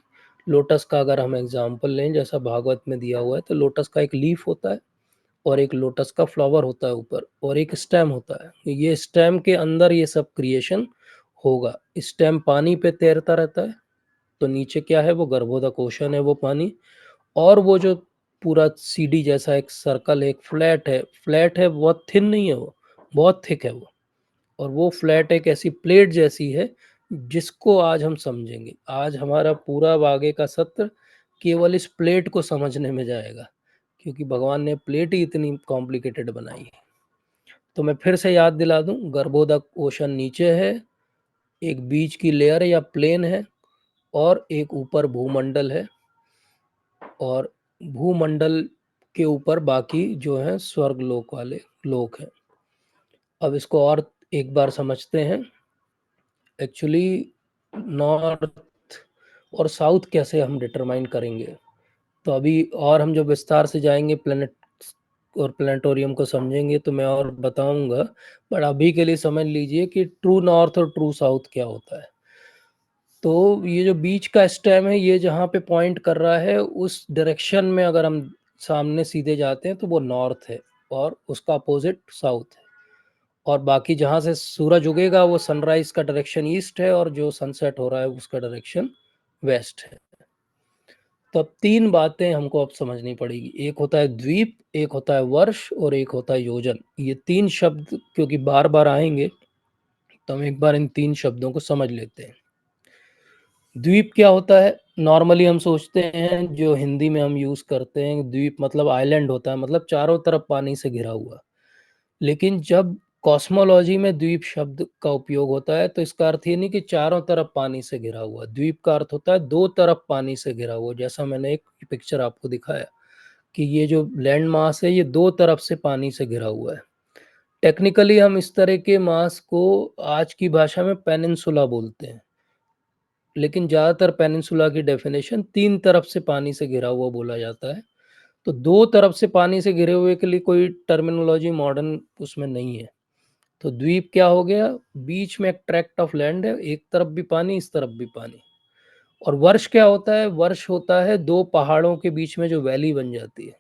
Speaker 1: लोटस का अगर हम एग्जांपल लें, जैसा भागवत में दिया हुआ है, तो लोटस का एक लीफ होता है और एक लोटस का फ्लावर होता है ऊपर, और एक स्टेम होता है। ये स्टेम के अंदर ये सब क्रिएशन होगा। स्टेम पानी पे तैरता रहता है, तो नीचे क्या है? वो गर्भोदक ओशन है, वो पानी। और वो जो पूरा सीडी जैसा एक सर्कल है, एक फ्लैट है, बहुत थिन नहीं है वो, बहुत थिक है वो। और वो फ्लैट एक ऐसी प्लेट जैसी है जिसको आज हम समझेंगे। आज हमारा पूरा आगे का सत्र केवल इस प्लेट को समझने में जाएगा, क्योंकि भगवान ने प्लेट ही इतनी कॉम्प्लिकेटेड बनाई है। तो मैं फिर से याद दिला दूं, गर्भोदक ओशन नीचे है, एक बीच की लेयर या प्लेन है, और एक ऊपर भूमंडल है, और भूमंडल के ऊपर बाकी जो है स्वर्ग लोक वाले लोक हैं। अब इसको और एक बार समझते हैं। एक्चुअली नॉर्थ और साउथ कैसे हम डिटरमाइन करेंगे, तो अभी और हम जब विस्तार से जाएंगे प्लेनेट और प्लेनेटोरियम को समझेंगे तो मैं और बताऊंगा। बट अभी के लिए समझ लीजिए कि ट्रू नॉर्थ और ट्रू साउथ क्या होता है। तो ये जो बीच का स्टेम है, ये जहाँ पे पॉइंट कर रहा है उस डायरेक्शन में अगर हम सामने सीधे जाते हैं तो वो नॉर्थ है, और उसका अपोजिट साउथ है। और बाकी जहाँ से सूरज उगेगा वो सनराइज का डायरेक्शन ईस्ट है, और जो सनसेट हो रहा है उसका डायरेक्शन वेस्ट है। तो अब तीन बातें हमको अब समझनी पड़ेगी। एक होता है द्वीप, एक होता है वर्ष, और एक होता है योजन। ये तीन शब्द क्योंकि बार बार आएंगे, तो हम एक बार इन तीन शब्दों को समझ लेते हैं। द्वीप क्या होता है? नॉर्मली हम सोचते हैं, जो हिंदी में हम यूज करते हैं, द्वीप मतलब आइलैंड होता है, मतलब चारों तरफ पानी से घिरा हुआ। लेकिन जब कॉस्मोलॉजी में द्वीप शब्द का उपयोग होता है तो इसका अर्थ ये नहीं कि चारों तरफ पानी से घिरा हुआ। द्वीप का अर्थ होता है दो तरफ पानी से घिरा हुआ। जैसा मैंने एक पिक्चर आपको दिखाया कि ये जो लैंड मास है ये दो तरफ से पानी से घिरा हुआ है। टेक्निकली हम इस तरह के मास को आज की भाषा में पेनिनसुला बोलते हैं, लेकिन ज़्यादातर पेनिनसुला की डेफिनेशन तीन तरफ से पानी से घिरा हुआ बोला जाता है। तो दो तरफ से पानी से घिरे हुए के लिए कोई टर्मिनोलॉजी मॉडर्न उसमें नहीं है। तो द्वीप क्या हो गया? बीच में एक ट्रैक्ट ऑफ लैंड है, एक तरफ भी पानी, इस तरफ भी पानी। और वर्ष क्या होता है? वर्ष होता है दो पहाड़ों के बीच में जो वैली बन जाती है,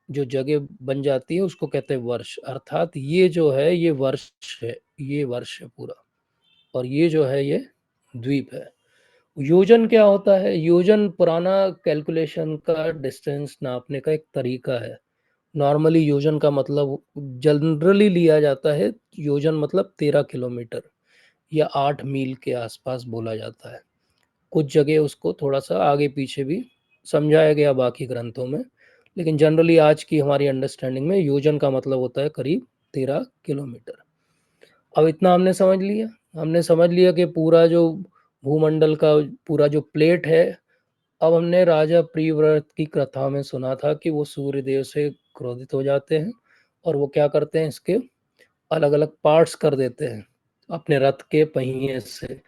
Speaker 1: जो जगह बन जाती है उसको कहते हैं वर्ष। अर्थात ये जो है ये वर्ष है, ये वर्ष है पूरा। और ये जो है ये द्वीप है। योजन क्या होता है? योजन पुराना कैलकुलेशन का डिस्टेंस नापने का एक तरीका है। नॉर्मली योजन का मतलब जनरली लिया जाता है, योजन मतलब 13 किलोमीटर या 8 मील के आसपास बोला जाता है। कुछ जगह उसको थोड़ा सा आगे पीछे भी समझाया गया बाकी ग्रंथों में, लेकिन जनरली आज की हमारी अंडरस्टैंडिंग में योजन का मतलब होता है करीब 13 किलोमीटर। अब इतना हमने समझ लिया। हमने समझ लिया कि पूरा जो भूमंडल का पूरा जो प्लेट है। अब हमने राजा प्रियव्रत की कथा में सुना था कि वो सूर्यदेव से क्रोधित हो जाते हैं, और वो क्या करते हैं, इसके अलग अलग पार्ट्स कर देते हैं अपने रथ के पहिए से।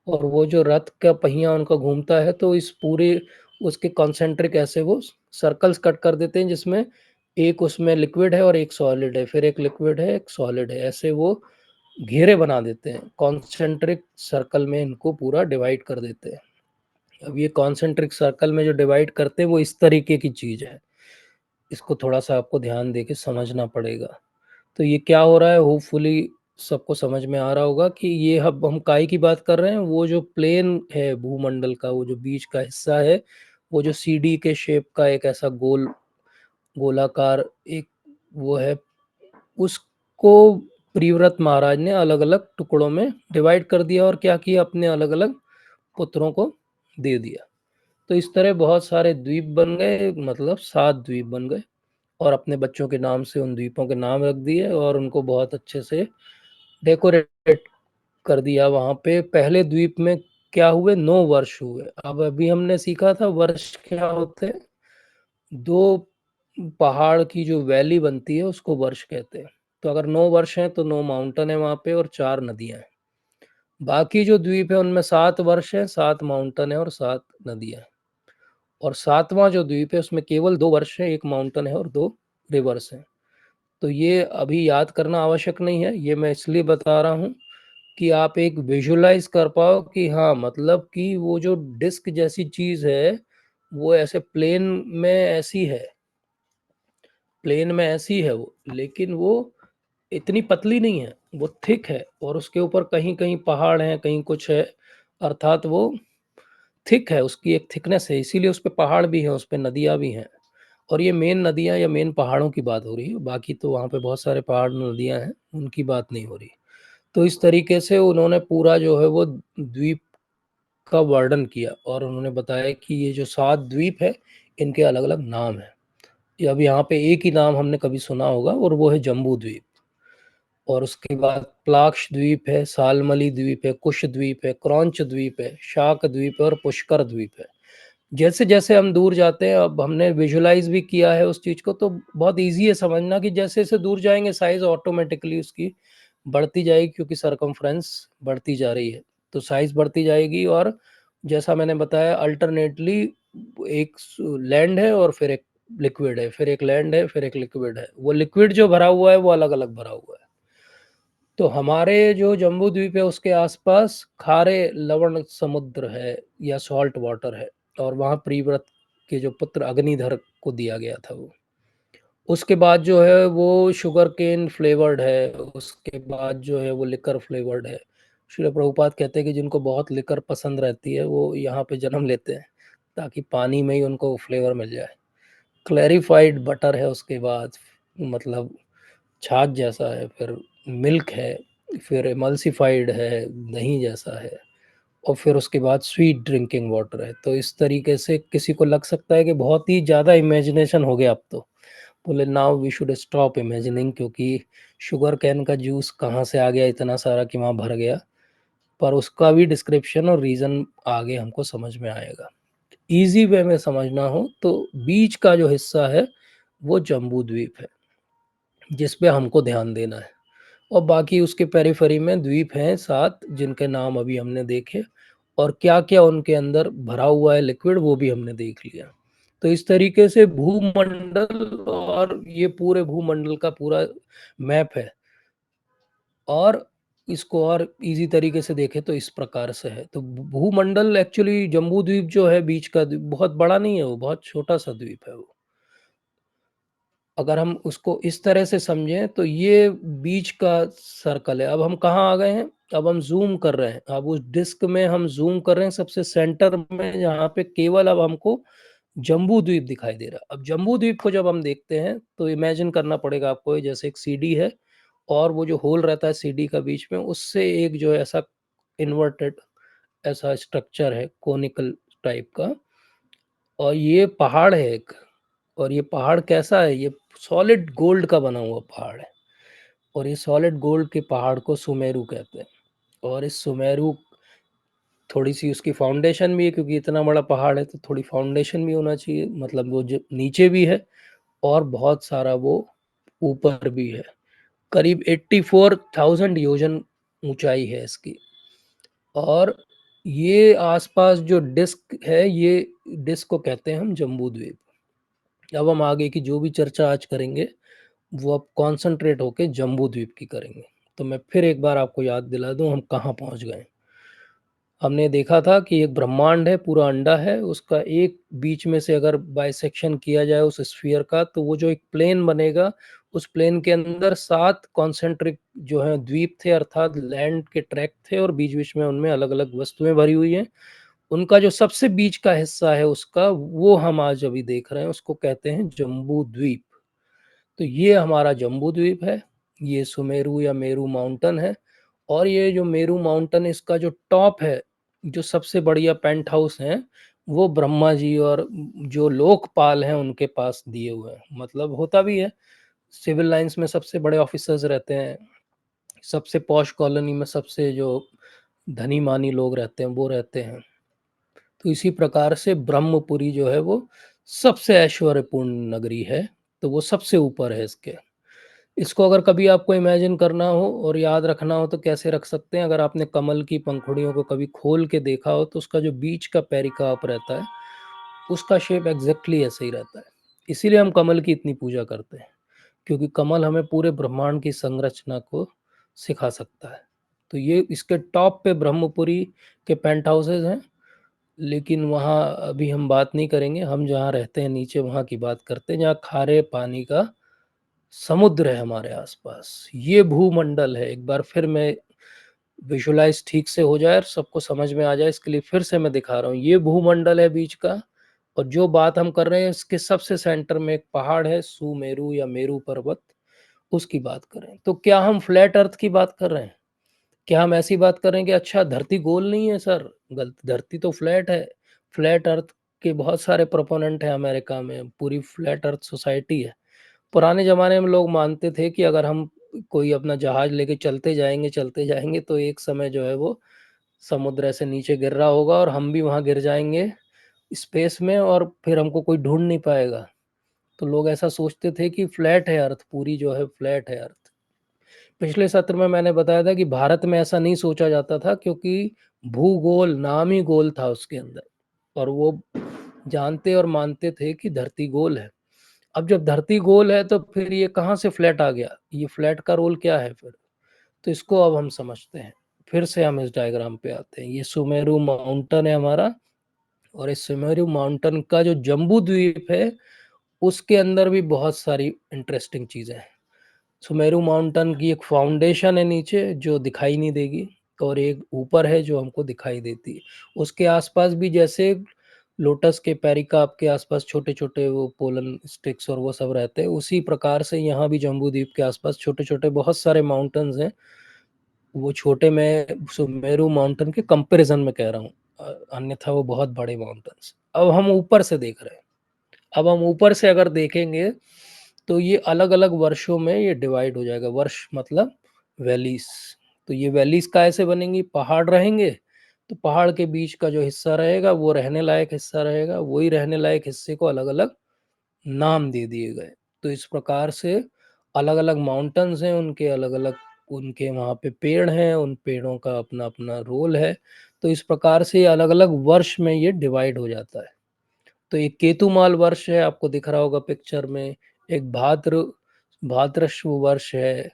Speaker 1: और वो जो रथ का पहिया उनका घूमता है तो इस पूरे उसके कॉन्सेंट्रिक ऐसे वो सर्कल्स कट कर देते हैं, जिसमें एक उसमें लिक्विड है और एक सॉलिड है, फिर एक लिक्विड है एक सॉलिड है, ऐसे वो घेरे बना देते हैं कॉन्सेंट्रिक सर्कल में, इनको पूरा डिवाइड कर देते हैं। अब ये कॉन्सेंट्रिक सर्कल में जो डिवाइड करते हैं वो इस तरीके की चीज है। इसको थोड़ा सा आपको ध्यान दे के समझना पड़ेगा। तो ये क्या हो रहा है? होपफुली सबको समझ में आ रहा होगा कि ये अब हम काय की बात कर रहे हैं, वो जो प्लेन है भूमंडल का, वो जो बीच का हिस्सा है, वो जो सीडी के शेप का एक ऐसा गोलाकार एक वो है, उसको प्रियव्रत महाराज ने अलग अलग टुकड़ों में डिवाइड कर दिया और क्या किया, अपने अलग अलग पुत्रों को दे दिया। तो इस तरह बहुत सारे द्वीप बन गए, मतलब 7 द्वीप बन गए, और अपने बच्चों के नाम से उन द्वीपों के नाम रख दिए और उनको बहुत अच्छे से डेकोरेट कर दिया। वहाँ पे पहले द्वीप में क्या हुए, 9 वर्ष हुए। अब अभी हमने सीखा था वर्ष क्या होते हैं, 2 पहाड़ की जो वैली बनती है उसको वर्ष कहते हैं। तो अगर 9 वर्ष हैं तो 9 माउंटेन है वहाँ पे और 4 नदियाँ हैं। बाकी जो द्वीप है उनमें 7 वर्ष है, 7 माउंटेन है और 7 नदियाँ हैं। और 7वां जो द्वीप है उसमें केवल 2 वर्ष है, 1 माउंटेन है और 2 रिवर्स हैं। तो ये अभी याद करना आवश्यक नहीं है, ये मैं इसलिए बता रहा हूँ कि आप एक विजुलाइज कर पाओ कि हाँ, मतलब कि वो जो डिस्क जैसी चीज है वो ऐसे प्लेन में ऐसी है वो, लेकिन वो इतनी पतली नहीं है, वो थिक है और उसके ऊपर कहीं कहीं पहाड़ हैं, कहीं कुछ है, अर्थात वो थिक है, उसकी एक थिकनेस है, इसीलिए उस पे पहाड़ भी है, उस पे नदियाँ भी हैं। और ये मेन नदियाँ या मेन पहाड़ों की बात हो रही है, बाकी तो वहाँ पे बहुत सारे पहाड़ नदियाँ हैं, उनकी बात नहीं हो रही। तो इस तरीके से उन्होंने पूरा जो है वो द्वीप का वर्णन किया और उन्होंने बताया कि ये जो 7 द्वीप है इनके अलग अलग नाम हैं। ये अब यहाँ पे एक ही नाम हमने कभी सुना होगा और वो है जम्बू द्वीप। और उसके बाद प्लाक्ष द्वीप है, सालमली द्वीप है, कुश द्वीप है, क्रौंच द्वीप है, शाक द्वीप है और पुष्कर द्वीप है। जैसे जैसे हम दूर जाते हैं, अब हमने विजुलाइज भी किया है उस चीज़ को, तो बहुत ईजी है समझना कि जैसे जैसे दूर जाएंगे साइज ऑटोमेटिकली उसकी बढ़ती जाएगी, क्योंकि सरकमफ्रेंस बढ़ती जा रही है तो साइज बढ़ती जाएगी। और जैसा मैंने बताया अल्टरनेटली, एक लैंड है और फिर एक लिक्विड है, फिर एक लैंड है, फिर एक लिक्विड है। वो लिक्विड जो भरा हुआ है वो अलग अलग भरा हुआ है। तो हमारे जो जम्बू द्वीप है उसके आसपास खारे लवण समुद्र है या सॉल्ट वाटर है, और वहाँ प्रियव्रत के जो पुत्र अग्निधर को दिया गया था वो। उसके बाद जो है वो शुगर केन फ्लेवर्ड है, उसके बाद जो है वो लिकर फ्लेवर्ड है। श्रील प्रभुपाद कहते हैं कि जिनको बहुत लिकर पसंद रहती है वो यहाँ पे जन्म लेते हैं, ताकि पानी में ही उनको फ्लेवर मिल जाए। क्लैरिफाइड बटर है उसके बाद, मतलब छाछ जैसा है, फिर मिल्क है, फिर एमल्सिफाइड है, दही जैसा है, और फिर उसके बाद स्वीट ड्रिंकिंग वाटर है। तो इस तरीके से किसी को लग सकता है कि बहुत ही ज़्यादा इमेजिनेशन हो गया अब तो, बोले now we should stop imagining, क्योंकि शुगर कैन का जूस कहाँ से आ गया इतना सारा कि वहाँ भर गया। पर उसका भी डिस्क्रिप्शन और रीज़न आगे हमको समझ में आएगा। इजी वे में समझना हो तो बीच का जो हिस्सा है वो जम्बू द्वीप है जिस पे हमको ध्यान देना है, और बाकी उसके पेरिफेरी में द्वीप हैं 7 जिनके नाम अभी हमने देखे, और क्या क्या उनके अंदर भरा हुआ है लिक्विड वो भी हमने देख लिया। तो इस तरीके से भूमंडल, और ये पूरे भूमंडल का पूरा मैप है। और इसको और इजी तरीके से देखें तो इस प्रकार से है। तो भूमंडल एक्चुअली जम्बू द्वीप जो है बीच का द्वीप बहुत बड़ा नहीं है, वो बहुत छोटा सा द्वीप है वो। अगर हम उसको इस तरह से समझें तो ये बीच का सर्कल है। अब हम कहाँ आ गए हैं, अब हम जूम कर रहे हैं, अब उस डिस्क में हम जूम कर रहे हैं सबसे सेंटर में, जहाँ पे केवल अब हमको जम्बू द्वीप दिखाई दे रहा है। अब जम्बू द्वीप को जब हम देखते हैं तो इमेजिन करना पड़ेगा आपको, जैसे एक सीडी है और वो जो होल रहता है सीडी का बीच में, उससे एक जो है ऐसा इन्वर्टेड ऐसा स्ट्रक्चर है कोनिकल टाइप का, और ये पहाड़ है एक। और ये पहाड़ कैसा है, ये सॉलिड गोल्ड का बना हुआ पहाड़ है, और ये सॉलिड गोल्ड के पहाड़ को सुमेरु कहते हैं। और इस सुमेरु, थोड़ी सी उसकी फाउंडेशन भी है, क्योंकि इतना बड़ा पहाड़ है तो थोड़ी फाउंडेशन भी होना चाहिए, मतलब वो जो नीचे भी है और बहुत सारा वो ऊपर भी है। करीब 84,000 योजन ऊंचाई है इसकी। और ये आसपास जो डिस्क है, ये डिस्क को कहते हैं हम जम्बू द्वीप। अब हम आगे की जो भी चर्चा आज करेंगे वो अब कॉन्सेंट्रेट होके जम्बू द्वीप की करेंगे। तो मैं फिर एक बार आपको याद दिला दूं हम कहाँ पहुंच गए। हमने देखा था कि एक ब्रह्मांड है, पूरा अंडा है, उसका एक बीच में से अगर बाइसेक्शन किया जाए उस स्फीयर का, तो वो जो एक प्लेन बनेगा उस प्लेन के अंदर 7 कॉन्सेंट्रिक जो है द्वीप थे, अर्थात लैंड के ट्रैक थे, और बीच बीच में उनमें अलग अलग वस्तुएं भरी हुई हैं। उनका जो सबसे बीच का हिस्सा है उसका, वो हम आज अभी देख रहे हैं, उसको कहते हैं जम्बू द्वीप। तो ये हमारा जम्बू द्वीप है, ये सुमेरु या मेरू माउंटेन है। और ये जो मेरू माउंटेन, इसका जो टॉप है, जो सबसे बढ़िया पेंट हाउस है, वो ब्रह्मा जी और जो लोकपाल हैं उनके पास दिए हुए हैं। मतलब होता भी है, सिविल लाइंस में सबसे बड़े ऑफिसर्स रहते हैं, सबसे पॉश कॉलोनी में सबसे जो धनी मानी लोग रहते हैं वो रहते हैं। तो इसी प्रकार से ब्रह्मपुरी जो है वो सबसे ऐश्वर्यपूर्ण नगरी है, तो वो सबसे ऊपर है इसके। इसको अगर कभी आपको इमेजिन करना हो और याद रखना हो तो कैसे रख सकते हैं, अगर आपने कमल की पंखुड़ियों को कभी खोल के देखा हो तो उसका जो बीच का पेरिकाप रहता है, उसका शेप एग्जैक्टली ऐसे ही रहता है। इसीलिए हम कमल की इतनी पूजा करते हैं, क्योंकि कमल हमें पूरे ब्रह्मांड की संरचना को सिखा सकता है। तो ये इसके टॉप पे ब्रह्मपुरी के पेंट हाउसेज हैं, लेकिन वहाँ अभी हम बात नहीं करेंगे। हम जहाँ रहते हैं नीचे, वहाँ की बात करते हैं, जहाँ खारे पानी का समुद्र है हमारे आसपास। ये भूमंडल है। एक बार फिर मैं विजुलाइज ठीक से हो जाए और सबको समझ में आ जाए, इसके लिए फिर से मैं दिखा रहा हूँ। ये भूमंडल है बीच का, और जो बात हम कर रहे हैं इसके सबसे सेंटर में एक पहाड़ है, सुमेरु या मेरू पर्वत, उसकी बात करें। तो क्या हम फ्लैट अर्थ की बात कर रहे हैं? क्या हम ऐसी बात कर रहे हैं कि अच्छा धरती गोल नहीं है? सर गलत, धरती तो फ्लैट है। फ्लैट अर्थ के बहुत सारे प्रोपोनेंट हैं अमेरिका में, पूरी फ्लैट अर्थ सोसाइटी है। पुराने ज़माने में लोग मानते थे कि अगर हम कोई अपना जहाज़ लेके चलते जाएंगे तो एक समय जो है वो समुद्र ऐसे नीचे गिर रहा होगा और हम भी वहाँ गिर जाएंगे स्पेस में, और फिर हमको कोई ढूंढ नहीं पाएगा। तो लोग ऐसा सोचते थे कि फ्लैट है अर्थ, पूरी जो है फ्लैट है अर्थ। पिछले सत्र में मैंने बताया था कि भारत में ऐसा नहीं सोचा जाता था, क्योंकि भूगोल नाम ही गोल था उसके अंदर, और वो जानते और मानते थे कि धरती गोल है। अब जब धरती गोल है तो फिर ये कहाँ से फ्लैट आ गया? ये फ्लैट का रोल क्या है फिर? तो इसको अब हम समझते हैं। फिर से हम इस डायग्राम पे आते हैं। ये सुमेरु माउंटेन है हमारा, और इस सुमेरु माउंटेन का जो जम्बू द्वीप है उसके अंदर भी बहुत सारी इंटरेस्टिंग चीज़ें हैं। सुमेरु माउंटेन की एक फाउंडेशन है नीचे जो दिखाई नहीं देगी, और एक ऊपर है जो हमको दिखाई देती है। उसके आसपास भी जैसे लोटस के पेरिकाप के आसपास छोटे छोटे वो पोलन स्टिक्स और वो सब रहते हैं, उसी प्रकार से यहाँ भी जम्बू द्वीप के आसपास छोटे छोटे बहुत सारे माउंटेन्स हैं। वो छोटे मैं सुमेरु माउंटेन के कंपैरिजन में कह रहा हूँ, अन्यथा वो बहुत बड़े माउंटेन्स। अब हम ऊपर से देख रहे हैं। अब हम ऊपर से अगर देखेंगे तो ये अलग अलग वर्षों में ये डिवाइड हो जाएगा। वर्ष मतलब वैलीज। तो ये वैलीज कैसे बनेंगी? पहाड़ रहेंगे, तो पहाड़ के बीच का जो हिस्सा रहेगा वो रहने लायक हिस्सा रहेगा, वही रहने लायक हिस्से को अलग अलग नाम दे दिए गए। तो इस प्रकार से अलग अलग माउंटेन्स हैं, उनके अलग अलग उनके वहाँ पे पेड़ हैं, उन पेड़ों का अपना अपना रोल है। तो इस प्रकार से अलग अलग वर्ष में ये डिवाइड हो जाता है। तो एक केतुमाल वर्ष है, आपको दिख रहा होगा पिक्चर में। एक भाद्रश्व वर्ष है,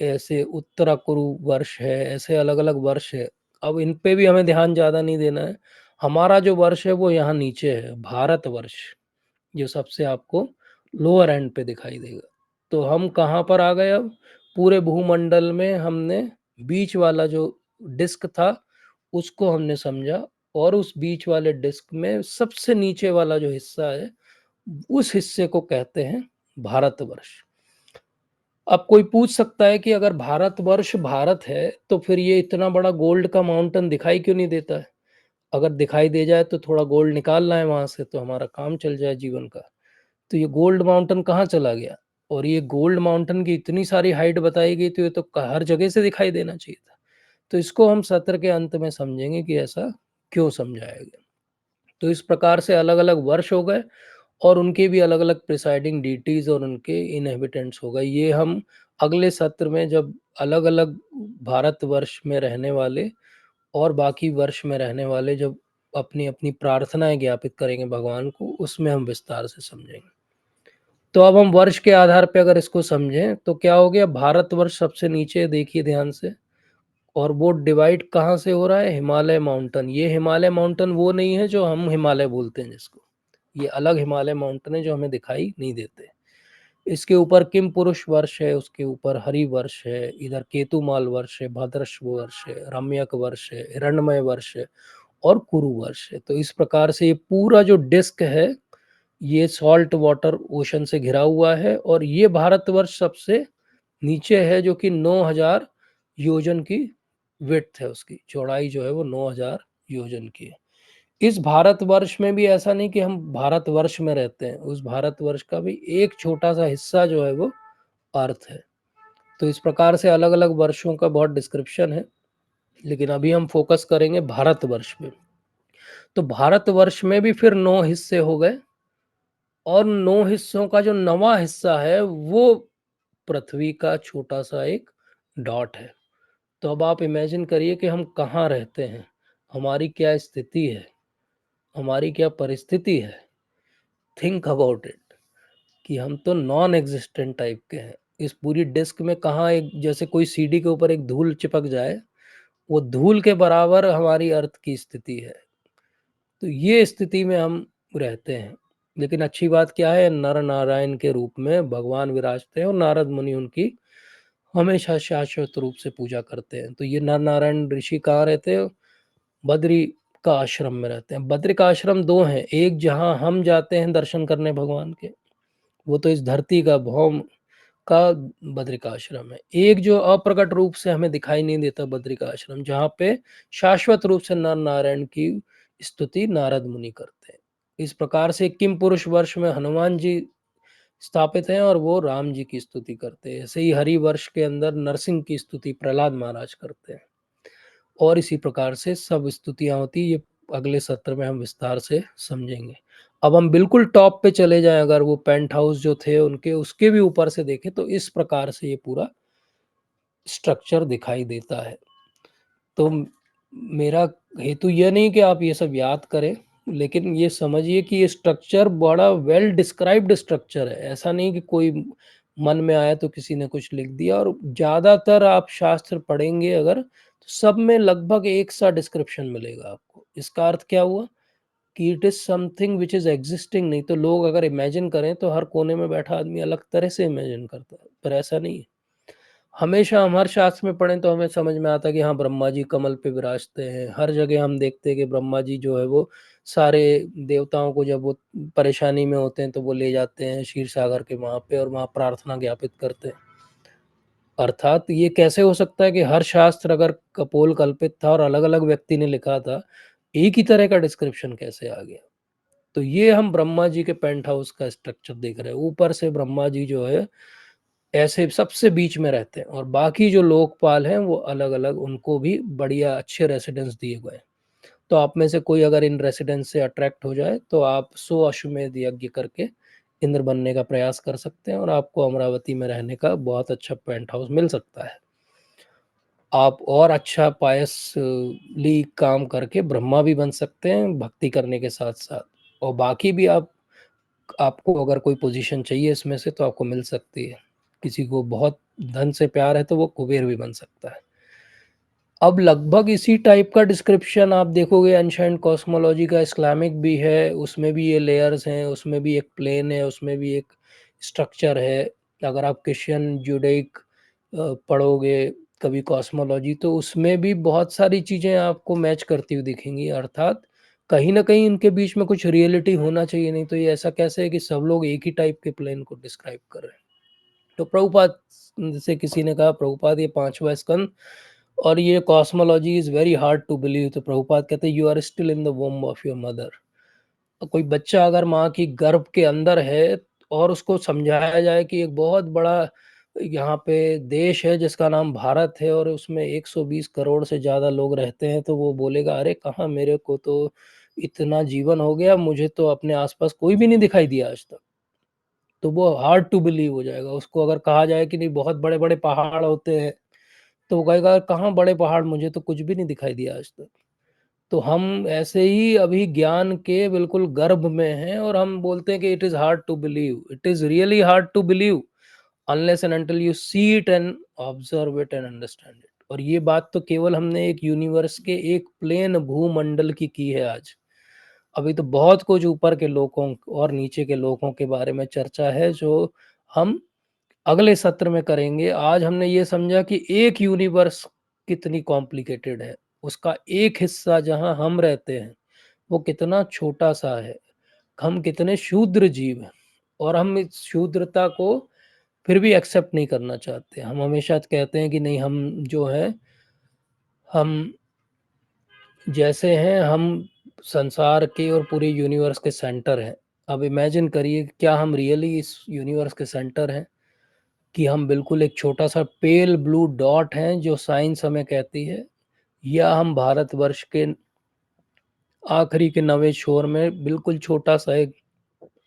Speaker 1: ऐसे उत्तराकुरु वर्ष है, ऐसे अलग अलग वर्ष है। अब इन पे भी हमें ध्यान ज़्यादा नहीं देना है। हमारा जो वर्ष है वो यहाँ नीचे है, भारत वर्ष, जो सबसे आपको लोअर एंड पे दिखाई देगा। तो हम कहाँ पर आ गए अब? पूरे भूमंडल में हमने बीच वाला जो डिस्क था उसको हमने समझा, और उस बीच वाले डिस्क में सबसे नीचे वाला जो हिस्सा है उस हिस्से को कहते हैं भारतवर्ष। अब कोई पूछ सकता है कि अगर भारतवर्ष भारत है तो फिर ये इतना बड़ा गोल्ड का माउंटेन दिखाई क्यों नहीं देता है? अगर दिखाई दे जाए तो थोड़ा गोल्ड निकालना है वहां से, तो हमारा काम चल जाए जीवन का। तो ये गोल्ड माउंटेन कहाँ चला गया? और ये गोल्ड माउंटेन की इतनी सारी हाइट बताई गई, तो ये तो हर जगह से दिखाई देना चाहिए था। तो इसको हम सत्र के अंत में समझेंगे कि ऐसा क्यों समझाया गया। तो इस प्रकार से अलग अलग वर्ष हो गए, और उनके भी अलग अलग प्रिसाइडिंग डीटीज और उनके इनहेबिटेंट्स हो गए। ये हम अगले सत्र में जब अलग अलग भारतवर्ष में रहने वाले और बाकी वर्ष में रहने वाले जब अपनी अपनी प्रार्थनाएं ज्ञापित करेंगे भगवान को, उसमें हम विस्तार से समझेंगे। तो अब हम वर्ष के आधार पे अगर इसको समझें तो क्या हो गया? भारतवर्ष सबसे नीचे देखिए ध्यान से, और वो डिवाइड कहाँ से हो रहा है? हिमालय माउंटेन। ये हिमालय माउंटेन वो नहीं है जो हम हिमालय बोलते हैं जिसको, ये अलग हिमालय माउंटेन है जो हमें दिखाई नहीं देते। इसके ऊपर किम पुरुष वर्ष है, उसके ऊपर हरि वर्ष है, इधर केतुमाल वर्ष है, भद्रश्व वर्ष है, रम्यक वर्ष है, हिरण्मय वर्ष है और कुरु वर्ष है। तो इस प्रकार से ये पूरा जो डिस्क है ये सॉल्ट वाटर ओशन से घिरा हुआ है और ये भारतवर्ष सबसे नीचे है, जो कि 9000 योजन की विड्थ है, उसकी चौड़ाई जो है वो 9000 योजन की है। इस भारतवर्ष में भी ऐसा नहीं कि हम भारतवर्ष में रहते हैं, उस भारतवर्ष का भी एक छोटा सा हिस्सा जो है वो अर्थ है। तो इस प्रकार से अलग अलग वर्षों का बहुत डिस्क्रिप्शन है, लेकिन अभी हम फोकस करेंगे भारतवर्ष पे। तो भारतवर्ष में भी फिर 9 हिस्से हो गए और 9 हिस्सों का जो 9वां हिस्सा है वो पृथ्वी का छोटा सा एक डॉट है। तो अब आप इमेजिन करिए कि हम कहाँ रहते हैं, हमारी क्या स्थिति है, हमारी क्या परिस्थिति है। थिंक अबाउट इट कि हम तो नॉन एग्जिस्टेंट टाइप के हैं। इस पूरी डिस्क में कहाँ एक, जैसे कोई सीडी के ऊपर एक धूल चिपक जाए, वो धूल के बराबर हमारी अर्थ की स्थिति है। तो ये स्थिति में हम रहते हैं। लेकिन अच्छी बात क्या है, नर नारायण के रूप में भगवान विराजते हैं और नारद मुनि उनकी हमेशा शाश्वत रूप से पूजा करते हैं। तो ये नर नारायण ऋषि कहाँ रहते हैं? बद्री का आश्रम में रहते हैं। बद्री का आश्रम दो हैं, एक जहाँ हम जाते हैं दर्शन करने भगवान के, वो तो इस धरती का भौम का बद्रिकाश्रम है। एक जो अप्रकट रूप से हमें दिखाई नहीं देता बद्रिकाश्रम, जहाँ पे शाश्वत रूप से नर नारायण की स्तुति नारद मुनि करते हैं। इस प्रकार से किम पुरुष वर्ष में हनुमान जी स्थापित हैं और वो राम जी की स्तुति करते हैं। ऐसे ही हरि वर्ष के अंदर नरसिंह की स्तुति प्रहलाद महाराज करते हैं और इसी प्रकार से सब स्तुतियां होती। ये अगले सत्र में हम विस्तार से समझेंगे। अब हम बिल्कुल टॉप पे चले जाएं, अगर वो पेंट हाउस जो थे उनके उसके भी ऊपर से देखें तो इस प्रकार से ये पूरा स्ट्रक्चर दिखाई देता है। तो मेरा हेतु यह नहीं कि आप ये सब याद करें, लेकिन ये समझिए कि ये स्ट्रक्चर बड़ा वेल डिस्क्राइब्ड स्ट्रक्चर है। ऐसा नहीं कि कोई मन में आया तो किसी ने कुछ लिख दिया। और ज़्यादातर आप शास्त्र पढ़ेंगे अगर, तो सब में लगभग एक सा डिस्क्रिप्शन मिलेगा आपको। इसका अर्थ क्या हुआ कि it is something which is existing. नहीं तो लोग अगर इमेजिन करें तो हर कोने में बैठा आदमी अलग तरह से इमेजिन करता है, पर ऐसा नहीं है। हमेशा हम हर शास्त्र में पढ़ें तो हमें समझ में आता है कि हाँ ब्रह्मा जी कमल पे विराजते हैं। हर जगह हम देखते हैं कि ब्रह्मा जी जो है वो सारे देवताओं को, जब वो परेशानी में होते हैं तो वो ले जाते हैं क्षीर सागर के वहाँ पे और वहाँ प्रार्थना ज्ञापित करते हैं। अर्थात ये कैसे हो सकता है कि हर शास्त्र अगर कपोल कल्पित था और अलग अलग व्यक्ति ने लिखा था, एक ही तरह का डिस्क्रिप्शन कैसे आ गया? तो ये हम ब्रह्मा जी के पेंट हाउस का स्ट्रक्चर देख रहे हैं। ऊपर से ब्रह्मा जी जो है ऐसे सबसे बीच में रहते हैं और बाकी जो लोकपाल हैं वो अलग अलग, उनको भी बढ़िया अच्छे रेसिडेंस दिए गए हैं। तो आप में से कोई अगर इन रेसिडेंस से अट्रैक्ट हो जाए तो आप 100 अश्वमेध यज्ञ करके इंद्र बनने का प्रयास कर सकते हैं और आपको अमरावती में रहने का बहुत अच्छा पेंट हाउस मिल सकता है। आप और अच्छा पायसली काम करके ब्रह्मा भी बन सकते हैं भक्ति करने के साथ साथ। और बाकी भी आपको अगर कोई पोजीशन चाहिए इसमें से तो आपको मिल सकती है। किसी को बहुत धन से प्यार है तो वो कुबेर भी बन सकता है। अब लगभग इसी टाइप का डिस्क्रिप्शन आप देखोगे एंशिएंट कॉस्मोलॉजी का। इस्लामिक भी है, उसमें भी ये लेयर्स हैं, उसमें भी एक प्लेन है, उसमें भी एक स्ट्रक्चर है। अगर आप क्रिश्चियन जुडाइक पढ़ोगे कभी कॉस्मोलॉजी, तो उसमें भी बहुत सारी चीज़ें आपको मैच करती हुई दिखेंगी। अर्थात कहीं ना कहीं इनके बीच में कुछ रियलिटी होना चाहिए, नहीं तो ये ऐसा कैसे है कि सब लोग एक ही टाइप के प्लेन को डिस्क्राइब कर रहे हैं। तो प्रभुपाद से किसी ने कहा, प्रभुपाद ये पांचवा स्कंद और ये cosmology is very hard to believe. तो प्रभुपाद कहते हैं you are still in the womb of your mother. कोई बच्चा अगर माँ की गर्भ के अंदर है और उसको समझाया जाए कि एक बहुत बड़ा यहाँ पे देश है जिसका नाम भारत है और उसमें 120 करोड़ से ज़्यादा लोग रहते हैं, तो वो बोलेगा अरे कहाँ, मेरे को तो इतना जीवन हो गया, मुझे तो अपने आसपास कोई भी नहीं दिखाई दिया आज तक। तो वो हार्ड टू बिलीव हो जाएगा। उसको अगर कहा जाए कि नहीं बहुत बड़े बड़े पहाड़ होते हैं, तो वो कहेगा कहाँ बड़े पहाड़, मुझे तो कुछ भी नहीं दिखाई दिया आज तक। तो हम ऐसे ही अभी ज्ञान के बिल्कुल गर्भ में हैं और हम बोलते हैं कि it is hard to believe. It is really hard to believe unless and until you see it and observe it and understand it. और ये बात तो केवल हमने एक यूनिवर्स के एक प्लेन भूमंडल की है आज। अभी तो बहुत कुछ ऊपर के लोगों और नीचे के लोगों के बारे में चर्चा है जो हम अगले सत्र में करेंगे। आज हमने ये समझा कि एक यूनिवर्स कितनी कॉम्प्लिकेटेड है, उसका एक हिस्सा जहाँ हम रहते हैं वो कितना छोटा सा है, हम कितने शूद्र जीव हैं, और हम इस शूद्रता को फिर भी एक्सेप्ट नहीं करना चाहते। हम हमेशा कहते हैं कि नहीं, हम जो है, हम जैसे हैं, हम संसार के और पूरे यूनिवर्स के सेंटर हैं। अब इमेजिन करिए, क्या हम रियली इस यूनिवर्स के सेंटर हैं, कि हम बिल्कुल एक छोटा सा पेल ब्लू डॉट हैं जो साइंस हमें कहती है, या हम भारतवर्ष के आखिरी के नवे छोर में बिल्कुल छोटा सा एक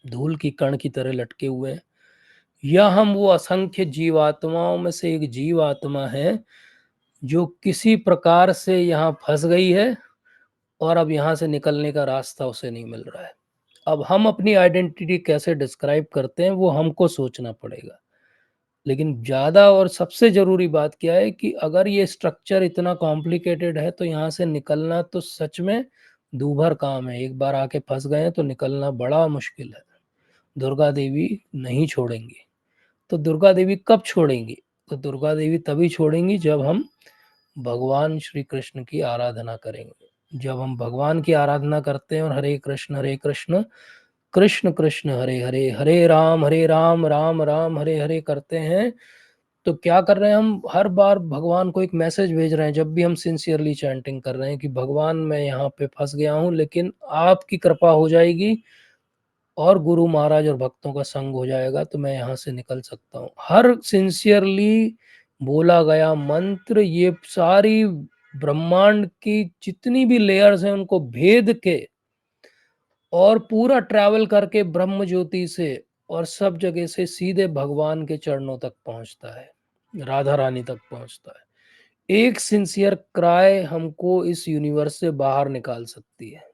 Speaker 1: धूल की कण की तरह लटके हुए हैं, या हम वो असंख्य जीवात्माओं में से एक जीवात्मा है जो किसी प्रकार से यहाँ फंस गई है और अब यहाँ से निकलने का रास्ता उसे नहीं मिल रहा है। अब हम अपनी आइडेंटिटी कैसे डिस्क्राइब करते हैं वो हमको सोचना पड़ेगा। लेकिन ज़्यादा और सबसे ज़रूरी बात क्या है कि अगर ये स्ट्रक्चर इतना कॉम्प्लिकेटेड है तो यहाँ से निकलना तो सच में दूभर काम है। एक बार आके फंस गए हैं तो निकलना बड़ा मुश्किल है। दुर्गा देवी नहीं छोड़ेंगी। तो दुर्गा देवी कब छोड़ेंगी? तो दुर्गा देवी तभी छोड़ेंगी जब हम भगवान श्री कृष्ण की आराधना करेंगे। जब हम भगवान की आराधना करते हैं और हरे कृष्ण कृष्ण कृष्ण हरे हरे, हरे राम राम राम हरे हरे करते हैं, तो क्या कर रहे हैं? हम हर बार भगवान को एक मैसेज भेज रहे हैं। जब भी हम सिंसियरली चैंटिंग कर रहे हैं कि भगवान मैं यहाँ पे फंस गया हूँ, लेकिन आपकी कृपा हो जाएगी और गुरु महाराज और भक्तों का संग हो जाएगा तो मैं यहाँ से निकल सकता हूँ। हर सिंसियरली बोला गया मंत्र ये सारी ब्रह्मांड की जितनी भी लेयर्स हैं उनको भेद के और पूरा ट्रैवल करके ब्रह्म ज्योति से और सब जगह से सीधे भगवान के चरणों तक पहुंचता है, राधा रानी तक पहुंचता है। एक सिंसियर क्राई हमको इस यूनिवर्स से बाहर निकाल सकती है।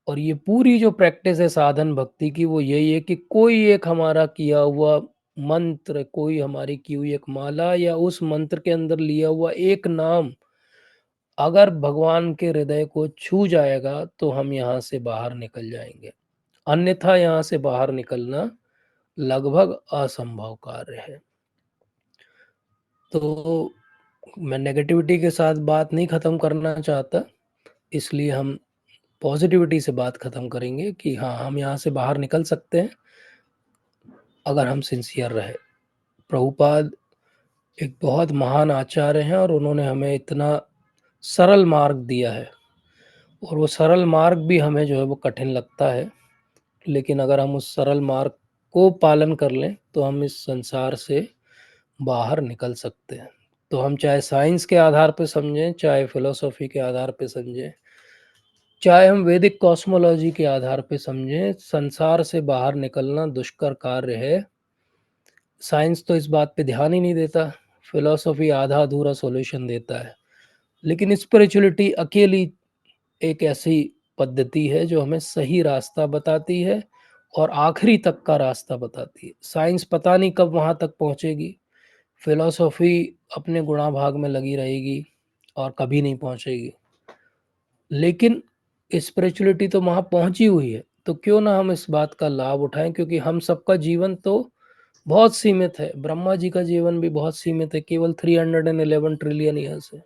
Speaker 1: और ये पूरी जो प्रैक्टिस है साधन भक्ति की वो यही है कि कोई एक हमारा किया हुआ मंत्र, कोई हमारी की हुई एक माला या उस मंत्र के अंदर लिया हुआ एक नाम अगर भगवान के हृदय को छू जाएगा तो हम यहाँ से बाहर निकल जाएंगे। अन्यथा यहाँ से बाहर निकलना लगभग असंभव कार्य है। तो मैं नेगेटिविटी के साथ बात नहीं ख़त्म करना चाहता, इसलिए हम पॉजिटिविटी से बात ख़त्म करेंगे कि हाँ, हम यहाँ से बाहर निकल सकते हैं अगर हम सिंसियर रहे। प्रभुपाद एक बहुत महान आचार्य हैं और उन्होंने हमें इतना सरल मार्ग दिया है, और वो सरल मार्ग भी हमें जो है वो कठिन लगता है, लेकिन अगर हम उस सरल मार्ग को पालन कर लें तो हम इस संसार से बाहर निकल सकते हैं। तो हम चाहे साइंस के आधार पर समझें, चाहे फिलोसॉफी के आधार पर समझें, चाहे हम वैदिक कॉस्मोलॉजी के आधार पर समझें, संसार से बाहर निकलना दुष्कर कार्य है। साइंस तो इस बात पे ध्यान ही नहीं देता, फिलोसॉफी आधा अधूरा सॉल्यूशन देता है, लेकिन स्पिरिचुअलिटी अकेली एक ऐसी पद्धति है जो हमें सही रास्ता बताती है और आखिरी तक का रास्ता बताती है। साइंस पता नहीं कब वहाँ तक पहुँचेगी, फिलोसॉफी अपने गुणा भाग में लगी रहेगी और कभी नहीं पहुँचेगी, लेकिन स्पिरिचुअलिटी तो वहाँ पहुँची हुई है। तो क्यों ना हम इस बात का लाभ उठाएं, क्योंकि हम सबका जीवन तो बहुत सीमित है। ब्रह्मा जी का जीवन भी बहुत सीमित है, केवल 311 ट्रिलियन ईयर्स है।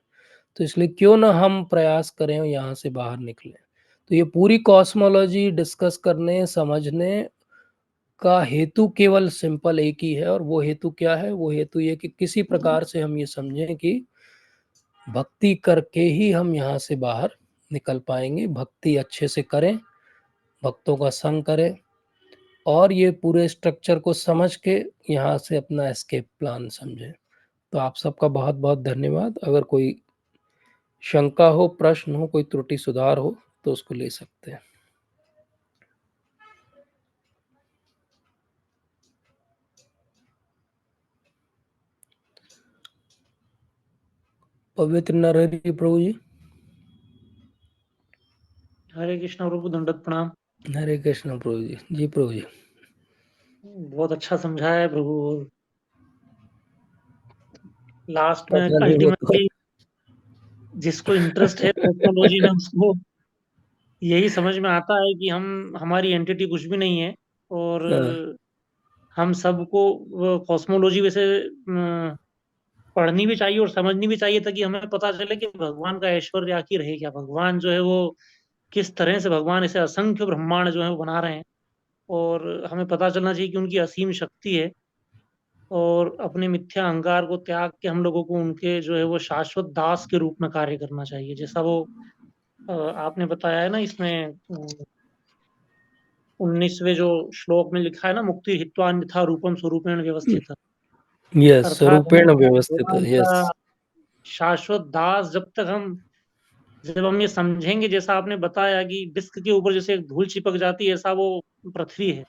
Speaker 1: तो इसलिए क्यों ना हम प्रयास करें और यहाँ से बाहर निकलें। तो ये पूरी कॉस्मोलॉजी डिस्कस करने समझने का हेतु केवल सिंपल एक ही है, और वो हेतु क्या है? वो हेतु ये कि किसी प्रकार से हम ये समझें कि भक्ति करके ही हम यहाँ से बाहर निकल पाएंगे। भक्ति अच्छे से करें, भक्तों का संग करें, और ये पूरे स्ट्रक्चर को समझ के यहाँ से अपना एस्केप प्लान समझें। तो आप सबका बहुत बहुत धन्यवाद। अगर कोई शंका हो, प्रश्न हो, कोई त्रुटि सुधार हो तो उसको ले सकते हैं। पवित्र नरहरि प्रभु जी।
Speaker 2: हरे कृष्ण प्रभु, दंडवत प्रणाम।
Speaker 1: हरे कृष्ण प्रभु जी। जी प्रभु जी।
Speaker 2: बहुत अच्छा समझाया है प्रभु। और लास्ट में
Speaker 1: पता नहीं वो तो
Speaker 2: अल्टीमेटली जिसको इंटरेस्ट है कॉस्मोलॉजी में उसको यही समझ में आता है कि हम हमारी एंटिटी कुछ भी नहीं है। और
Speaker 1: हाँ,
Speaker 2: हम सबको कॉस्मोलॉजी वैसे पढ़नी भी चाहिए और समझनी भी चाहिए, ताकि हमें पता चले कि भगवान का ऐश्वर्य आखिर है क्या, भगवान जो है वो किस तरह से, भगवान ऐसे असंख्य ब्रह्मांड जो है वो बना रहे हैं। और हमें पता चलना चाहिए कि उनकी असीम शक्ति है, और अपने मिथ्या अहंकार को त्याग के हम लोगों को उनके जो है वो शाश्वत दास के रूप में कार्य करना चाहिए, जैसा वो आपने बताया है ना इसमें 19वें जो श्लोक में लिखा है ना, मुक्ति हित्वा अन्यथा रूपम स्वरूपेण व्यवस्थित।
Speaker 1: यस,
Speaker 2: अर्थात हम
Speaker 1: रूपेण व्यवस्थित,
Speaker 2: भगवान का
Speaker 1: यस।
Speaker 2: शाश्वत दास जब हम ये समझेंगे, जैसा आपने बताया कि डिस्क के ऊपर जैसे एक धूल चिपक जाती है, ऐसा वो पृथ्वी है,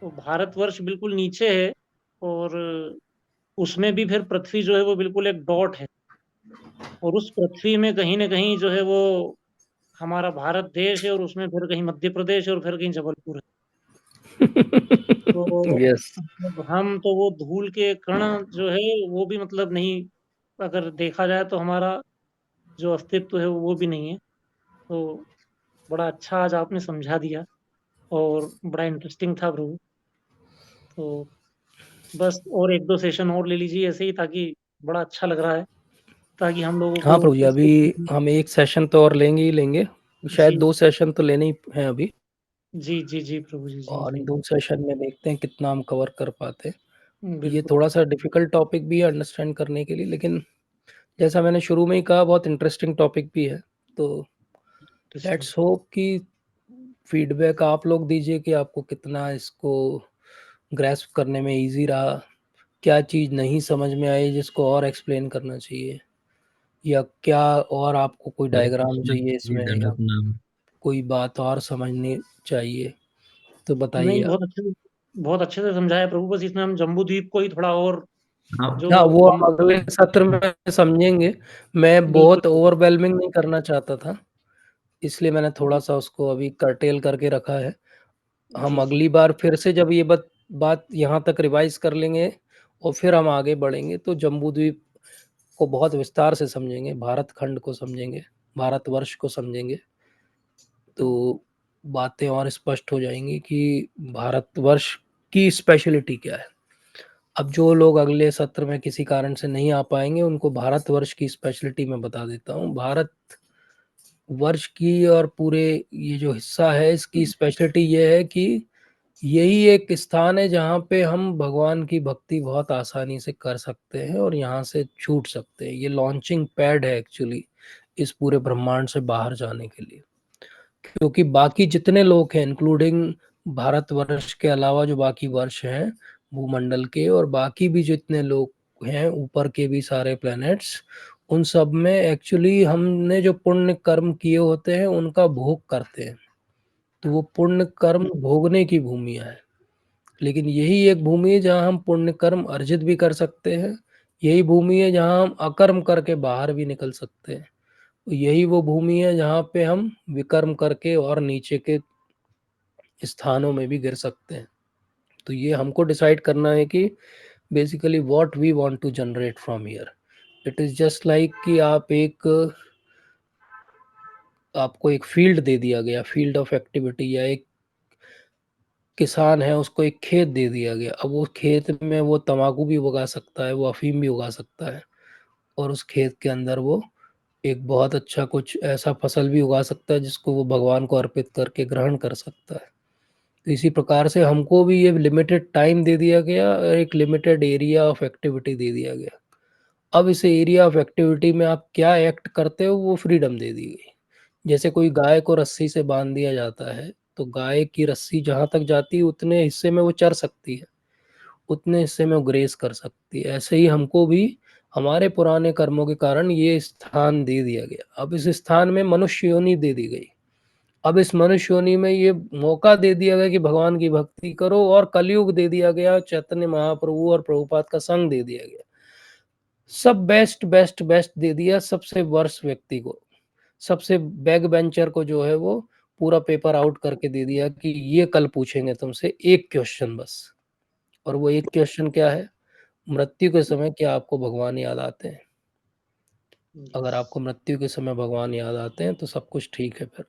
Speaker 2: तो भारतवर्ष बिल्कुल नीचे है, और उसमें भी फिर पृथ्वी जो है वो बिल्कुल एक डॉट है, और उस पृथ्वी में कहीं ना कहीं जो है वो हमारा भारत देश है, और उसमें फिर कहीं मध्य प्रदेश है, और फिर कहीं जबलपुर है। तो
Speaker 1: यस।
Speaker 2: मतलब हम तो वो धूल के कण जो है वो भी मतलब नहीं, अगर देखा जाए तो हमारा जो अस्तित्व है वो भी नहीं है। तो बड़ा अच्छा आज आपने समझा दिया, और बड़ा इंटरेस्टिंग था प्रभु। तो बस और एक दो सेशन और ले लीजिए ऐसे ही, ताकि बड़ा अच्छा लग रहा है, ताकि हम लोगों
Speaker 1: हाँ
Speaker 2: को
Speaker 1: प्रभु जी,
Speaker 2: इसको।
Speaker 1: अभी हम एक सेशन तो और लेंगे ही लेंगे। शायद
Speaker 2: जी
Speaker 1: 2 सेशन तो लेने ही हैं अभी।
Speaker 2: जी जी जी प्रभु जी, जी
Speaker 1: और
Speaker 2: जी।
Speaker 1: इन 2 सेशन में देखते हैं कितना हम कवर कर पाते हैं। ये
Speaker 2: बिल्कुल।
Speaker 1: थोड़ा-सा डिफ़िकल्ट टॉपिक भी है अंडरस्टैंड करने के लिए, लेकिन जैसा मैंने शुरू में ही कहा, बहुत इंटरेस्टिंग टॉपिक भी है। तो
Speaker 2: इंटरेस्टिंग।
Speaker 1: लेट्स होप कि फीडबैक आप लोग दीजिए कि आपको कितना इसको ग्रैस्प करने में ईज़ी रहा। क्या चीज़ नहीं समझ में आई जिसको और एक्सप्लेन करना चाहिए, या क्या और आपको कोई
Speaker 3: हरे
Speaker 1: डायग्राम
Speaker 3: कृष्णा
Speaker 1: चाहिए
Speaker 3: जी,
Speaker 1: इसमें, या
Speaker 3: दंडवत प्रणाम।
Speaker 1: कोई बात और समझनी चाहिए तो
Speaker 2: नहीं,
Speaker 1: बताइए आप।
Speaker 2: बहुत अच्छे से समझाया प्रभु, बस इसमें हम जम्बू द्वीप को ही थोड़ा और
Speaker 3: हाँ,
Speaker 2: जो
Speaker 1: हाँ, वो
Speaker 2: हम।
Speaker 1: हम अगले सत्र में समझेंगे। मैं
Speaker 2: बिल्कुल
Speaker 1: बहुत ओवरवेलमिंग नहीं करना चाहता था, इसलिए मैंने थोड़ा-सा उसको अभी कर्टेल करके रखा है। हम
Speaker 2: जी जी।
Speaker 1: अगली बार फिर से जब ये बात यहाँ तक रिवाइज़ कर लेंगे और फिर हम आगे बढ़ेंगे, तो जम्बूद्वीप को बहुत विस्तार से समझेंगे, भारत खंड को समझेंगे, भारतवर्ष को समझेंगे। तो बातें और स्पष्ट हो जाएँगी कि भारतवर्ष की स्पेशलिटी क्या है। अब जो लोग अगले सत्र में किसी कारण से नहीं आ पाएँगे, उनको भारतवर्ष की स्पेशलिटी मैं बता देता हूँ। भारतवर्ष की और पूरे ये जो हिस्सा है, इसकी स्पेशलिटी ये है कि यही एक स्थान है जहाँ पे हम भगवान की भक्ति बहुत आसानी से कर सकते हैं और यहाँ से छूट सकते हैं। ये लॉन्चिंग पैड है एक्चुअली इस पूरे ब्रह्मांड से बाहर जाने के लिए। क्योंकि बाकी जितने लोग हैं, इंक्लूडिंग भारतवर्ष के अलावा जो बाकी वर्ष हैं भूमंडल के, और बाकी भी जितने लोग हैं ऊपर के भी सारे प्लैनेट्स, उन सब में एक्चुअली हमने जो पुण्य कर्म किए होते हैं उनका भोग करते हैं। तो वो पुण्य कर्म भोगने की भूमिया है। लेकिन यही एक भूमि है जहाँ हम पुण्य कर्म अर्जित भी कर सकते हैं। यही भूमि है जहाँ हम अकर्म करके बाहर भी निकल सकते हैं। यही वो भूमि है जहाँ पे हम विकर्म करके और नीचे के स्थानों में भी गिर सकते हैं। तो ये हमको डिसाइड करना है कि basically what we want to generate from here. It is just like कि आपको एक फील्ड दे दिया गया, फील्ड ऑफ एक्टिविटी, या एक किसान है उसको एक खेत दे दिया गया। अब वो खेत में वो तम्बाकू भी उगा सकता है, वो अफ़ीम भी उगा सकता है, और उस खेत के अंदर वो एक बहुत अच्छा कुछ ऐसा फसल भी उगा सकता है जिसको वो भगवान को अर्पित करके ग्रहण कर सकता है। तो इसी प्रकार से हमको भी ये लिमिटेड टाइम दे दिया गया और एक लिमिटेड एरिया ऑफ एक्टिविटी दे दिया गया। अब इस एरिया ऑफ एक्टिविटी में आप क्या एक्ट करते हो वो फ्रीडम दे दी गई। जैसे कोई गाय को रस्सी से बांध दिया जाता है, तो गाय की रस्सी जहाँ तक जाती है उतने हिस्से में वो चर सकती है, उतने हिस्से में वो ग्रेस कर सकती है। ऐसे ही हमको भी हमारे पुराने कर्मों के कारण ये स्थान दे दिया गया। अब इस स्थान में मनुष्य योनि दे दी गई। अब इस मनुष्य योनि में ये मौका दे दिया गया कि भगवान की भक्ति करो, और कलयुग दे दिया गया, चैतन्य महाप्रभु और प्रभुपाद का संग दे दिया गया। सब बेस्ट बेस्ट बेस्ट दे दिया सबसे वर्स्ट व्यक्ति को, सबसे बैक बेंचर को, जो है वो पूरा पेपर आउट करके दे दिया कि ये कल पूछेंगे तुमसे एक क्वेश्चन बस। और वो एक क्वेश्चन क्या है? मृत्यु के समय क्या आपको भगवान याद आते हैं? अगर
Speaker 2: यस।
Speaker 1: आपको मृत्यु के समय भगवान याद आते हैं तो सब कुछ ठीक है फिर,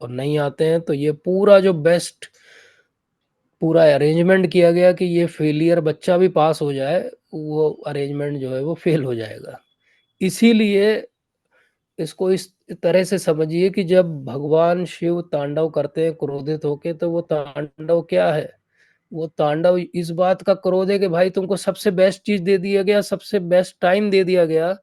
Speaker 1: और नहीं आते हैं तो ये पूरा जो बेस्ट पूरा अरेंजमेंट किया गया कि ये फेलियर बच्चा भी पास हो जाए, वो अरेंजमेंट जो है वो फेल हो जाएगा। इसीलिए इसको इस तरह से समझिए कि जब भगवान शिव तांडव करते हैं क्रोधित होके, तो वो तांडव क्या है? वो तांडव इस बात का क्रोध है कि भाई तुमको सबसे बेस्ट चीज दे दिया गया, सबसे बेस्ट टाइम दे दिया गया,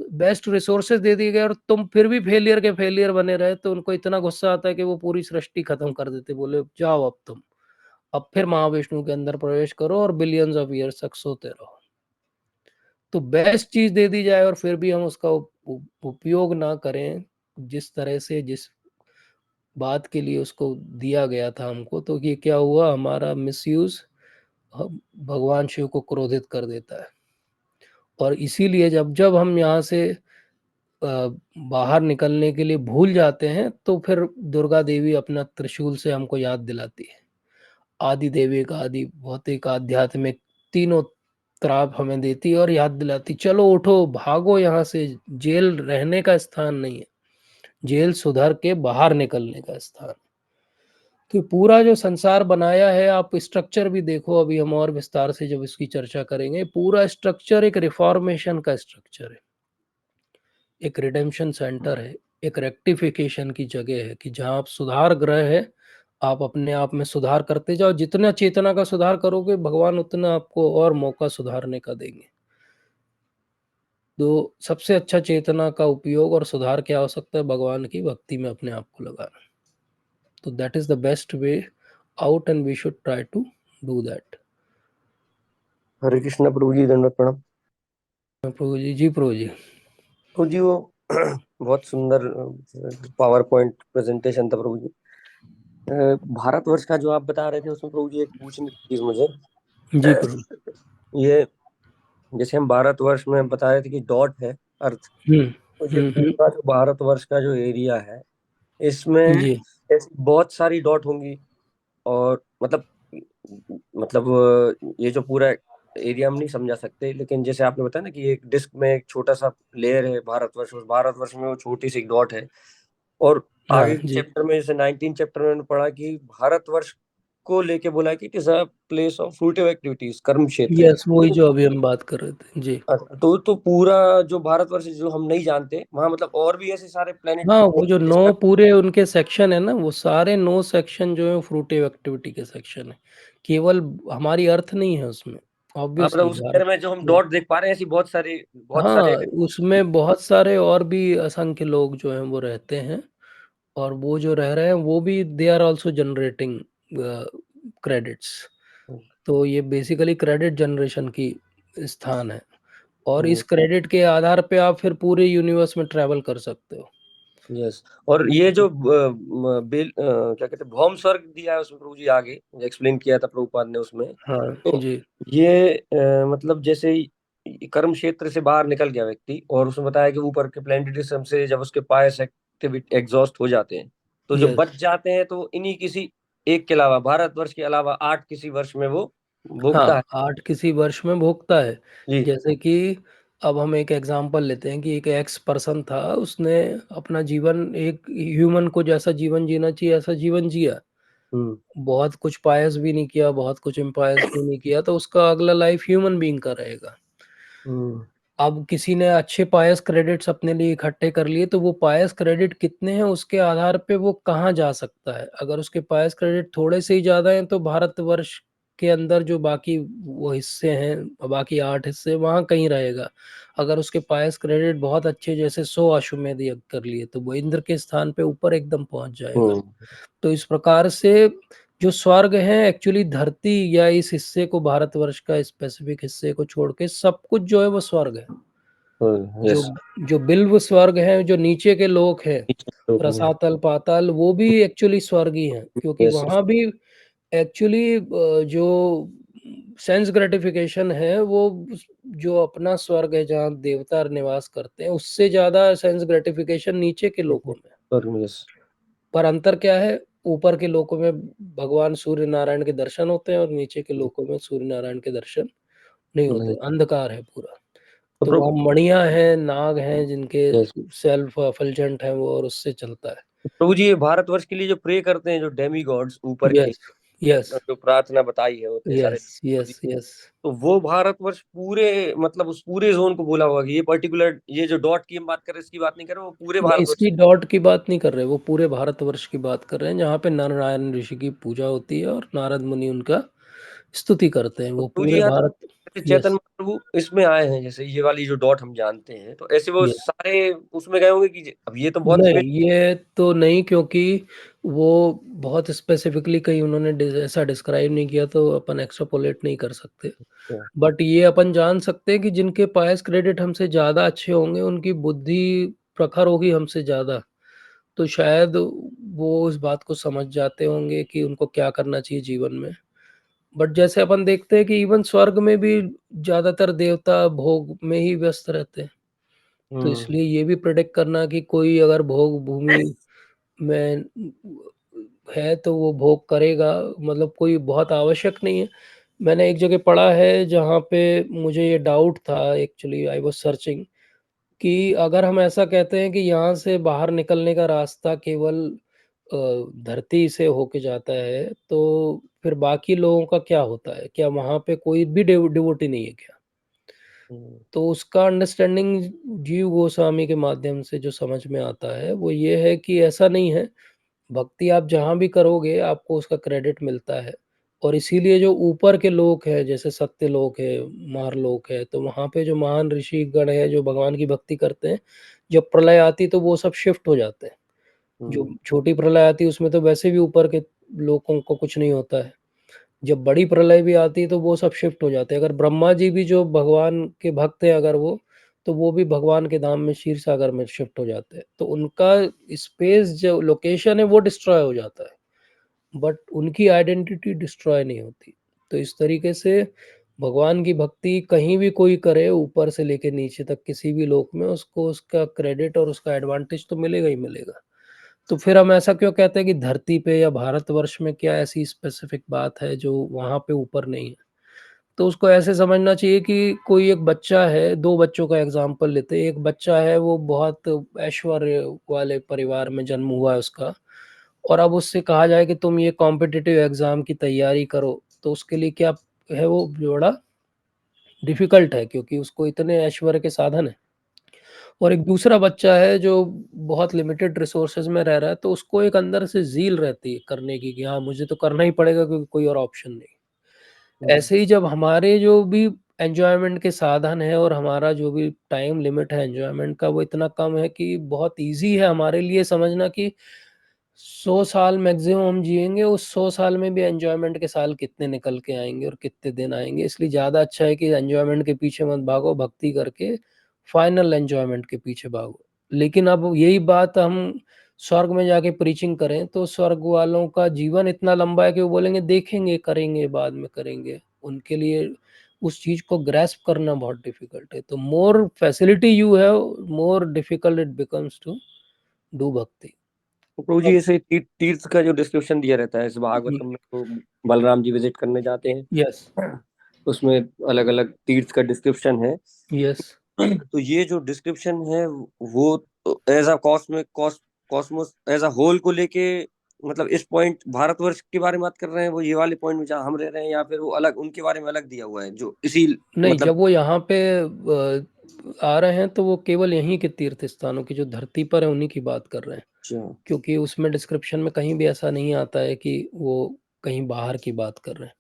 Speaker 1: बेस्ट रिसोर्सेज दे दिए गए, और तुम फिर भी फेलियर के फेलियर बने रहे। तो उनको इतना गुस्सा आता है कि वो पूरी सृष्टि खत्म कर देते, बोले जाओ अब तुम, अब फिर महाविष्णु के अंदर प्रवेश करो और बिलियंस ऑफ ईयर तक सोते रहो। तो बेस्ट चीज दे दी जाए और फिर भी हम उसका उपयोग ना करें जिस तरह से, जिस बात के लिए उसको दिया गया था हमको, तो ये क्या हुआ, हमारा मिसयूज भगवान शिव को क्रोधित कर देता है। और इसीलिए जब जब हम यहाँ से बाहर निकलने के लिए भूल जाते हैं, तो फिर दुर्गा देवी अपना त्रिशूल से हमको याद दिलाती है। आदि देविक, आदि भौतिक, आध्यात्मिक, तीनों त्राप हमें देती है और याद दिलाती, चलो उठो भागो यहाँ से, जेल रहने का स्थान नहीं है, जेल सुधर के बाहर निकलने का स्थान। तो पूरा जो संसार बनाया है, आप स्ट्रक्चर भी देखो, अभी हम और विस्तार से जब इसकी चर्चा करेंगे, पूरा स्ट्रक्चर एक रिफॉर्मेशन का स्ट्रक्चर है, एक रिडेम्पशन सेंटर है, एक रेक्टिफिकेशन की जगह है कि जहां आप सुधार ग्रह है, आप अपने आप में सुधार करते जाओ। जितना चेतना का सुधार करोगे, भगवान उतना आपको और मौका सुधारने का देंगे। तो सबसे अच्छा चेतना का उपयोग और सुधार क्या हो सकता है? भगवान की भक्ति में अपने आप को लगाना। तो that is the best way out and we should try to do that.
Speaker 3: Hare Krishna प्रभु जी, दंडवत प्रणाम।
Speaker 1: प्रभु जी, जी प्रभु जी।
Speaker 3: प्रभु जी, वो बहुत सुंदर पावर पॉइंट प्रेजेंटेशन था प्रभु जी। भारतवर्ष का जो आप बता रहे थे, उसमें प्रभु जी एक पूछने की चीज मुझे।
Speaker 1: जी प्रभु।
Speaker 3: ये जैसे हम भारतवर्ष में बता रहे थे कि डॉट है अर्थ, तो ये
Speaker 1: हम्म।
Speaker 3: पूरा जो भारतवर्ष का जो एरिया है, इसमें
Speaker 1: जी
Speaker 3: ऐसी बहुत सारी डॉट होंगी। और मतलब ये जो पूरा एरिया हम नहीं समझा सकते, लेकिन जैसे आपने बताया ना कि एक डिस्क में एक छोटा सा लेयर है भारतवर्ष, उस भारतवर्ष में वो छोटी सी डॉट है। और
Speaker 1: हाँ
Speaker 3: आगे के
Speaker 1: जी।
Speaker 3: चैप्टर में, जैसे 19 चैप्टर में मैंने पढ़ा कि भारतवर्ष को लेके बोला है कि it is a place of fruitive activities, कर्म क्षेत्र है।
Speaker 1: यस, वही जो अभी हम बात कर रहे थे जी।
Speaker 3: तो पूरा जो भारतवर्ष जो हम नहीं जानते, वहां मतलब और भी ऐसे सारे प्लेनेट
Speaker 1: हाँ, वो जो 9
Speaker 3: जिसका
Speaker 1: पूरे उनके सेक्शन है ना, वो सारे 9 सेक्शन जो है फ्रूटिव एक्टिविटी के सेक्शन है। केवल हमारी अर्थ नहीं है उसमें,
Speaker 3: मतलब
Speaker 1: ऑब्वियसली
Speaker 3: उस
Speaker 1: भारत।
Speaker 3: लेयर में जो हम डॉट देख पा रहे हैं, ऐसी बहुत सारे
Speaker 1: हाँ, उसमें बहुत सारे और भी असंख्य लोग जो हैं वो रहते हैं, और वो जो रह रहे हैं वो भी they are also generating credits. तो ये बेसिकली क्रेडिट जनरेशन की स्थान है, और इस क्रेडिट के आधार पे आप फिर पूरे यूनिवर्स में ट्रैवल कर सकते हो।
Speaker 3: यस। और ये जो क्या कहते हैं, भौम स्वर्ग दिया है उसमें प्रभु जी, आगे एक्सप्लेन किया था प्रभुपाद ने उसमें।
Speaker 1: हाँ
Speaker 3: तो
Speaker 1: जी।
Speaker 3: ये मतलब जैसे ही कर्म क्षेत्र से बाहर निकल गया व्यक्ति, और उसमें बताया कि ऊपर के प्लेनेटरी सिस्टम से जब उसके पायस एक्टिविटी एग्जॉस्ट हो जाते हैं, तो जो
Speaker 1: यस।
Speaker 3: बच जाते हैं, तो इन्हीं किसी एक के अलावा, भारतवर्ष के अलावा 8 किसी वर्ष में वो भोगता
Speaker 1: हाँ,
Speaker 3: है।
Speaker 1: 8 किसी वर्ष में भोगता है।
Speaker 3: जी।
Speaker 1: जैसे कि अब हम एक एग्जांपल लेते हैं कि एक एक्स पर्सन था, उसने अपना जीवन एक ह्यूमन को जैसा जीवन जीना चाहिए ऐसा जीवन जिया,
Speaker 3: हम्म।
Speaker 1: बहुत कुछ पायस भी नहीं किया, बहुत कुछ इम्पायस भी नहीं किया, तो उसका अगला लाइफ ह्यूमन बीइंग का रहेगा।
Speaker 3: हम्म।
Speaker 1: अब किसी ने अच्छे पायस क्रेडिट्स अपने लिए इकट्ठे कर लिए, तो वो पायस क्रेडिट कितने हैं उसके आधार पे वो कहाँ जा सकता है। अगर उसके पायस क्रेडिट थोड़े से ही ज़्यादा हैं, तो भारतवर्ष के अंदर जो बाकी वो हिस्से हैं, बाकी 8 हिस्से, वहाँ कहीं रहेगा। अगर उसके पायस क्रेडिट बहुत अच्छे, जैसे 100 अश्वमेध यज्ञ कर लिए, तो वो इंद्र के स्थान पे ऊपर एकदम पहुंच जाएगा।
Speaker 3: हम्म।
Speaker 1: तो इस प्रकार से जो स्वर्ग है एक्चुअली धरती या इस हिस्से को, भारतवर्ष का स्पेसिफिक हिस्से को छोड़ के सब कुछ जो है वो स्वर्ग है। जो
Speaker 3: यस।
Speaker 1: जो बिल्व स्वर्ग है, जो नीचे के लोक है, रसातल पाताल, वो भी एक्चुअली स्वर्ग ही है, क्योंकि
Speaker 3: यस।
Speaker 1: वहां भी एक्चुअली जो सेंस ग्रेटिफिकेशन है वो जो अपना स्वर्ग है जहाँ देवता निवास करते हैं, उससे ज्यादा सेंस ग्रेटिफिकेशन नीचे के लोकों में।
Speaker 3: यस।
Speaker 1: पर अंतर क्या है? ऊपर के लोकों में भगवान सूर्य नारायण के दर्शन होते हैं, और नीचे के लोकों में सूर्य नारायण के दर्शन नहीं होते,
Speaker 3: नहीं।
Speaker 1: अंधकार है पूरा।
Speaker 3: तो
Speaker 1: तो
Speaker 3: प्रभु,
Speaker 1: वहाँ मणियां हैं, नाग हैं, जिनके
Speaker 3: यस,
Speaker 1: सेल्फ अफल्जेंट हैं वो, और उससे चलता है।
Speaker 3: प्रभु जी, ये भारतवर्ष के लिए जो प्रे करते हैं, जो डेमी गॉड्स ऊपर के,
Speaker 1: यस। यस
Speaker 3: जो प्रार्थना बताई है उतने सारे,
Speaker 1: यस यस यस।
Speaker 3: तो वो भारतवर्ष पूरे मतलब उस पूरे जोन को बोला होगा कि ये पर्टिकुलर, ये जो डॉट की हम बात कर रहे हैं इसकी बात नहीं कर रहे, वो पूरे
Speaker 1: नहीं,
Speaker 3: भारतवर्ष।
Speaker 1: इसकी डॉट की बात नहीं कर रहे, वो पूरे भारतवर्ष की बात कर रहे हैं जहाँ पे नर नारायण ऋषि की पूजा होती है और नारद मुनि उनका स्तुति करते हैं,
Speaker 3: तो
Speaker 1: वो
Speaker 3: गुरु जी
Speaker 1: पूरे
Speaker 3: यहाँ
Speaker 1: भारत।
Speaker 3: जैसे चैतन्य
Speaker 1: यस
Speaker 3: महाप्रभु इसमें आए हैं, जैसे ये वाली जो डॉट हम जानते हैं, तो ऐसे वो
Speaker 1: यस।
Speaker 3: सारे उसमें गए होंगे कि अब ये तो बहुत
Speaker 1: नहीं,
Speaker 3: स्पेशल
Speaker 1: ये तो नहीं, क्योंकि वो बहुत स्पेसिफिकली कहीं उन्होंने ऐसा डिस्क्राइब नहीं किया, तो अपन एक्स्ट्रापोलेट नहीं कर सकते।
Speaker 3: है।
Speaker 1: बट ये अपन जान सकते हैं कि जिनके पास क्रेडिट हमसे ज़्यादा अच्छे होंगे, उनकी बुद्धि प्रखर होगी हमसे ज़्यादा, तो शायद वो उस बात को समझ जाते होंगे कि उनको क्या करना चाहिए जीवन में। बट जैसे अपन देखते हैं कि इवन स्वर्ग में भी ज़्यादातर देवता भोग में ही व्यस्त रहते हैं। तो
Speaker 3: हम्म।
Speaker 1: इसलिए ये भी प्रेडिक्ट करना कि कोई अगर भोग भूमि में है तो वो भोग करेगा, मतलब कोई बहुत आवश्यक नहीं है। मैंने एक जगह पढ़ा है जहाँ पे मुझे ये डाउट था, एक्चुअली आई वाज सर्चिंग, कि अगर हम ऐसा कहते हैं कि यहाँ से बाहर निकलने का रास्ता केवल धरती से होके जाता है, तो फिर बाकी लोगों का क्या होता है? क्या वहाँ पे कोई भी डिवोटी नहीं है क्या?
Speaker 3: हम्म।
Speaker 1: तो उसका अंडरस्टैंडिंग जीव गोस्वामी के माध्यम से जो समझ में आता है वो ये है कि ऐसा नहीं है। भक्ति आप जहाँ भी करोगे आपको उसका क्रेडिट मिलता है। और इसीलिए जो ऊपर के लोक है, जैसे सत्य लोक है, मार लोक है, तो वहाँ पे जो महान ऋषि गण है जो भगवान की भक्ति करते हैं, जब प्रलय आती तो वो सब शिफ्ट हो जाते हैं। जो
Speaker 3: हम्म।
Speaker 1: छोटी प्रलय आती है उसमें तो वैसे भी ऊपर के लोगों को कुछ नहीं होता है। जब बड़ी प्रलय भी आती है तो वो सब शिफ्ट हो जाते हैं। अगर ब्रह्मा जी भी जो भगवान के भक्त हैं अगर वो, तो वो भी भगवान के धाम में क्षीर सागर में शिफ्ट हो जाते हैं। तो उनका स्पेस जो लोकेशन है वो डिस्ट्रॉय हो जाता है, बट उनकी आइडेंटिटी डिस्ट्रॉय नहीं होती। तो इस तरीके से भगवान की भक्ति कहीं भी कोई करे, ऊपर से लेके नीचे तक किसी भी लोक में, उसको उसका क्रेडिट और उसका एडवांटेज तो मिलेगा ही मिलेगा। तो फिर हम ऐसा क्यों कहते हैं कि धरती पे या भारतवर्ष में क्या ऐसी स्पेसिफिक बात है जो वहाँ पे ऊपर नहीं है? तो उसको ऐसे समझना चाहिए कि कोई एक बच्चा है, 2 बच्चों का एग्ज़ाम्पल लेते हैं। एक बच्चा है वो बहुत ऐश्वर्य वाले परिवार में जन्म हुआ है उसका, और अब उससे कहा जाए कि तुम ये कॉम्पिटिटिव एग्ज़ाम की तैयारी करो, तो उसके लिए क्या है, वो बड़ा डिफ़िकल्ट है क्योंकि उसको इतने ऐश्वर्य के साधन हैं। और एक दूसरा बच्चा है जो बहुत लिमिटेड रिसोर्सेज में रह रहा है, तो उसको एक अंदर से ज़ील रहती है करने की कि हाँ, मुझे तो करना ही पड़ेगा क्योंकि कोई और ऑप्शन नहीं।
Speaker 3: हम्म।
Speaker 1: ऐसे ही जब हमारे जो भी एन्जॉयमेंट के साधन हैं और हमारा जो भी टाइम लिमिट है एन्जॉयमेंट का वो इतना कम है कि बहुत ईज़ी है हमारे लिए समझना कि 100 साल मैक्सिमम हम जिएँगे, उस 100 साल में भी एन्जॉयमेंट के साल कितने निकल के आएँगे और कितने दिन आएँगे। इसलिए ज़्यादा अच्छा है कि एन्जॉयमेंट के पीछे मत भागो, भक्ति करके फाइनल एन्जॉयमेंट के पीछे भागो। लेकिन अब यही बात हम स्वर्ग में जाके प्रीचिंग करें, तो स्वर्ग वालों का जीवन इतना लंबा है कि वो बोलेंगे देखेंगे, करेंगे, बाद में करेंगे। उनके लिए उस चीज़ को ग्रैस्प करना बहुत डिफ़िकल्ट है। तो more facility you have, more difficult it becomes to do bhakti.
Speaker 3: तो प्रभु जी
Speaker 1: अब
Speaker 3: ऐसे तीर्थ का जो डिस्क्रिप्शन दिया रहता है इस भागवतम में, तो बलराम जी विजिट करने जाते
Speaker 1: यस,
Speaker 3: हैं, उसमें अलग अलग तीर्थ का डिस्क्रिप्शन है।
Speaker 1: यस।
Speaker 3: तो ये जो डिस्क्रिप्शन है वो as a cosmic cosmos as a whole को लेके, मतलब इस पॉइंट भारतवर्ष के बारे में बात कर रहे हैं, वो ये वाले पॉइंट में जहाँ हम रह रहे हैं, या फिर वो अलग उनके बारे में अलग दिया हुआ है जो इसी
Speaker 1: नहीं,
Speaker 3: मतलब।
Speaker 1: जब वो यहाँ पे आ रहे हैं तो वो केवल यहीं के तीर्थ स्थानों की जो धरती पर है उन्हीं की बात कर रहे हैं।
Speaker 3: अच्छा।
Speaker 1: क्योंकि उसमें डिस्क्रिप्शन में कहीं भी ऐसा नहीं आता है कि वो कहीं बाहर की बात कर रहे हैं।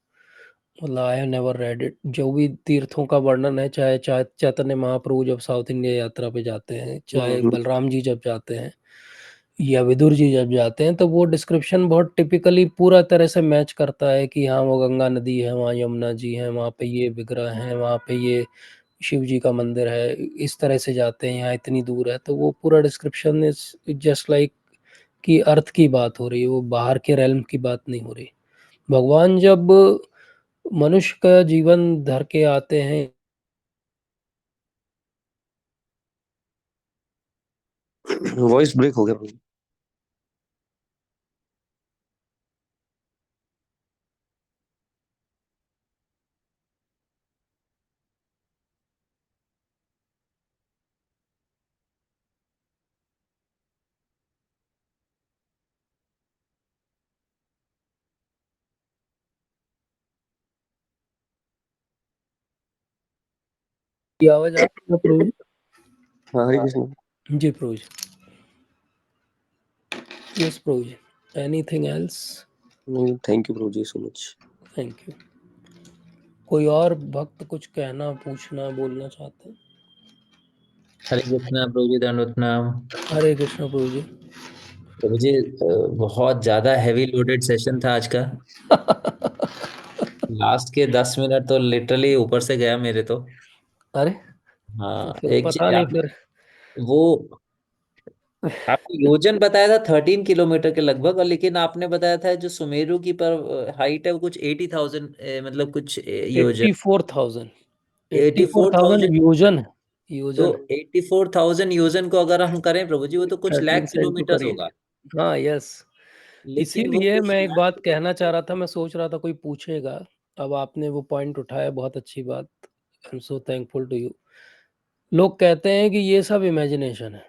Speaker 1: मतलब I have never read it. जो भी तीर्थों का वर्णन है, चाहे चाहे चैतन्य महाप्रभु जब साउथ इंडिया यात्रा पे जाते हैं, चाहे
Speaker 3: हम्म।
Speaker 1: बलराम जी जब जाते हैं, या विदुर जी जब जाते हैं, तो वो डिस्क्रिप्शन बहुत टिपिकली पूरा तरह से मैच करता है कि हाँ वो गंगा नदी है, वहाँ यमुना जी हैं, वहाँ पे ये विग्रह हैं, वहाँ पे ये शिव जी का मंदिर है, इस तरह से जाते हैं, यहाँ इतनी दूर है। तो वो पूरा डिस्क्रिप्शन इज जस्ट लाइक कि अर्थ की बात हो रही है, वो बाहर के रेल्म की बात नहीं हो रही। भगवान जब मनुष्य का जीवन धर के आते हैं।
Speaker 3: वॉइस ब्रेक हो गया प्रभु जी।
Speaker 1: की आवाज आ रही है प्रभु जी?
Speaker 3: हाँ, हरे कृष्ण।
Speaker 1: जी प्रभु जी। यस प्रभु जी। Anything else?
Speaker 3: नहीं, थैंक यू प्रभु जी सो मच।
Speaker 1: Thank you. कोई और भक्त कुछ कहना, पूछना, बोलना चाहते हैं?
Speaker 4: हरे कृष्णा प्रभु जी, दंडवत प्रणाम।
Speaker 1: हरे कृष्ण प्रभु जी।
Speaker 4: प्रभु जी, बहुत ज्यादा हैवी लोडेड सेशन था आज का। लास्ट के 10 मिनट तो लिटरली ऊपर से गया मेरे तो।
Speaker 1: अरे तो
Speaker 4: हाँ,
Speaker 1: फिर
Speaker 4: एक
Speaker 1: पता
Speaker 4: चीज
Speaker 1: नहीं
Speaker 4: आप
Speaker 1: फिर।
Speaker 4: वो आपको योजन बताया था 13 किलोमीटर के लगभग, और लेकिन आपने बताया था जो सुमेरु की पर हाइट है वो कुछ 80,000, मतलब कुछ योजन।
Speaker 1: 84,000।
Speaker 4: 84,000।
Speaker 1: 84,000 योजन।
Speaker 4: तो
Speaker 1: योजन
Speaker 4: 84,000 योजन को अगर हम करें प्रभु जी, वो तो कुछ
Speaker 1: 13
Speaker 4: लाख
Speaker 1: से इंटू
Speaker 4: किलोमीटर
Speaker 1: करिए।
Speaker 4: होगा।
Speaker 1: हाँ यस।
Speaker 4: लेकिन वो
Speaker 1: इसीलिए
Speaker 4: कुछ
Speaker 1: मैं एक
Speaker 4: लाख
Speaker 1: बात कहना चाह
Speaker 4: किलोमीटर।
Speaker 1: रहा था, मैं सोच रहा था कोई पूछेगा। अब आपने वो पॉइंट उठाया, बहुत अच्छी बात। I am so thankful to you. लोग कहते हैं कि ये सब इमेजिनेशन है,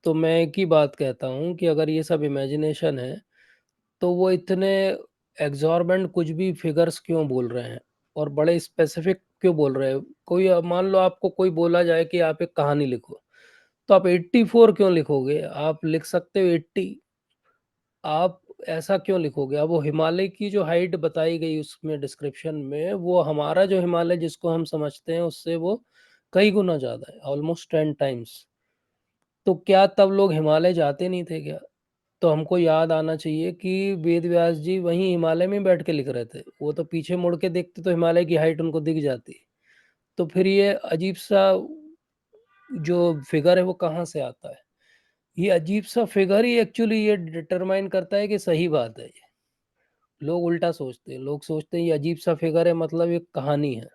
Speaker 1: तो मैं एक ही बात कहता हूँ कि अगर ये सब इमेजिनेशन है तो वो इतने एग्जॉर्बेंट कुछ भी फिगर्स क्यों बोल रहे हैं और बड़े स्पेसिफिक क्यों बोल रहे हैं? कोई मान लो आपको कोई बोला जाए कि आप एक कहानी लिखो, तो आप 84 क्यों लिखोगे? आप लिख सकते हो 80। आप ऐसा क्यों लिखोगे? अब वो हिमालय की जो हाइट बताई गई उसमें डिस्क्रिप्शन में, वो हमारा जो हिमालय जिसको हम समझते हैं उससे वो कई गुना ज़्यादा है, ऑलमोस्ट 10 टाइम्स। तो क्या तब लोग हिमालय जाते नहीं थे क्या? तो हमको याद आना चाहिए कि वेद व्यास जी वहीं हिमालय में बैठ के लिख रहे थे। वो तो पीछे मुड़ के देखते तो हिमालय की हाइट उनको दिख जाती। तो फिर ये अजीब सा जो फिगर है वो कहाँ से आता है? ये अजीब सा फिगर ही एक्चुअली ये डिटरमाइन करता है कि सही बात है ये। लोग उल्टा सोचते हैं, लोग सोचते हैं ये अजीब सा फिगर है मतलब ये कहानी है,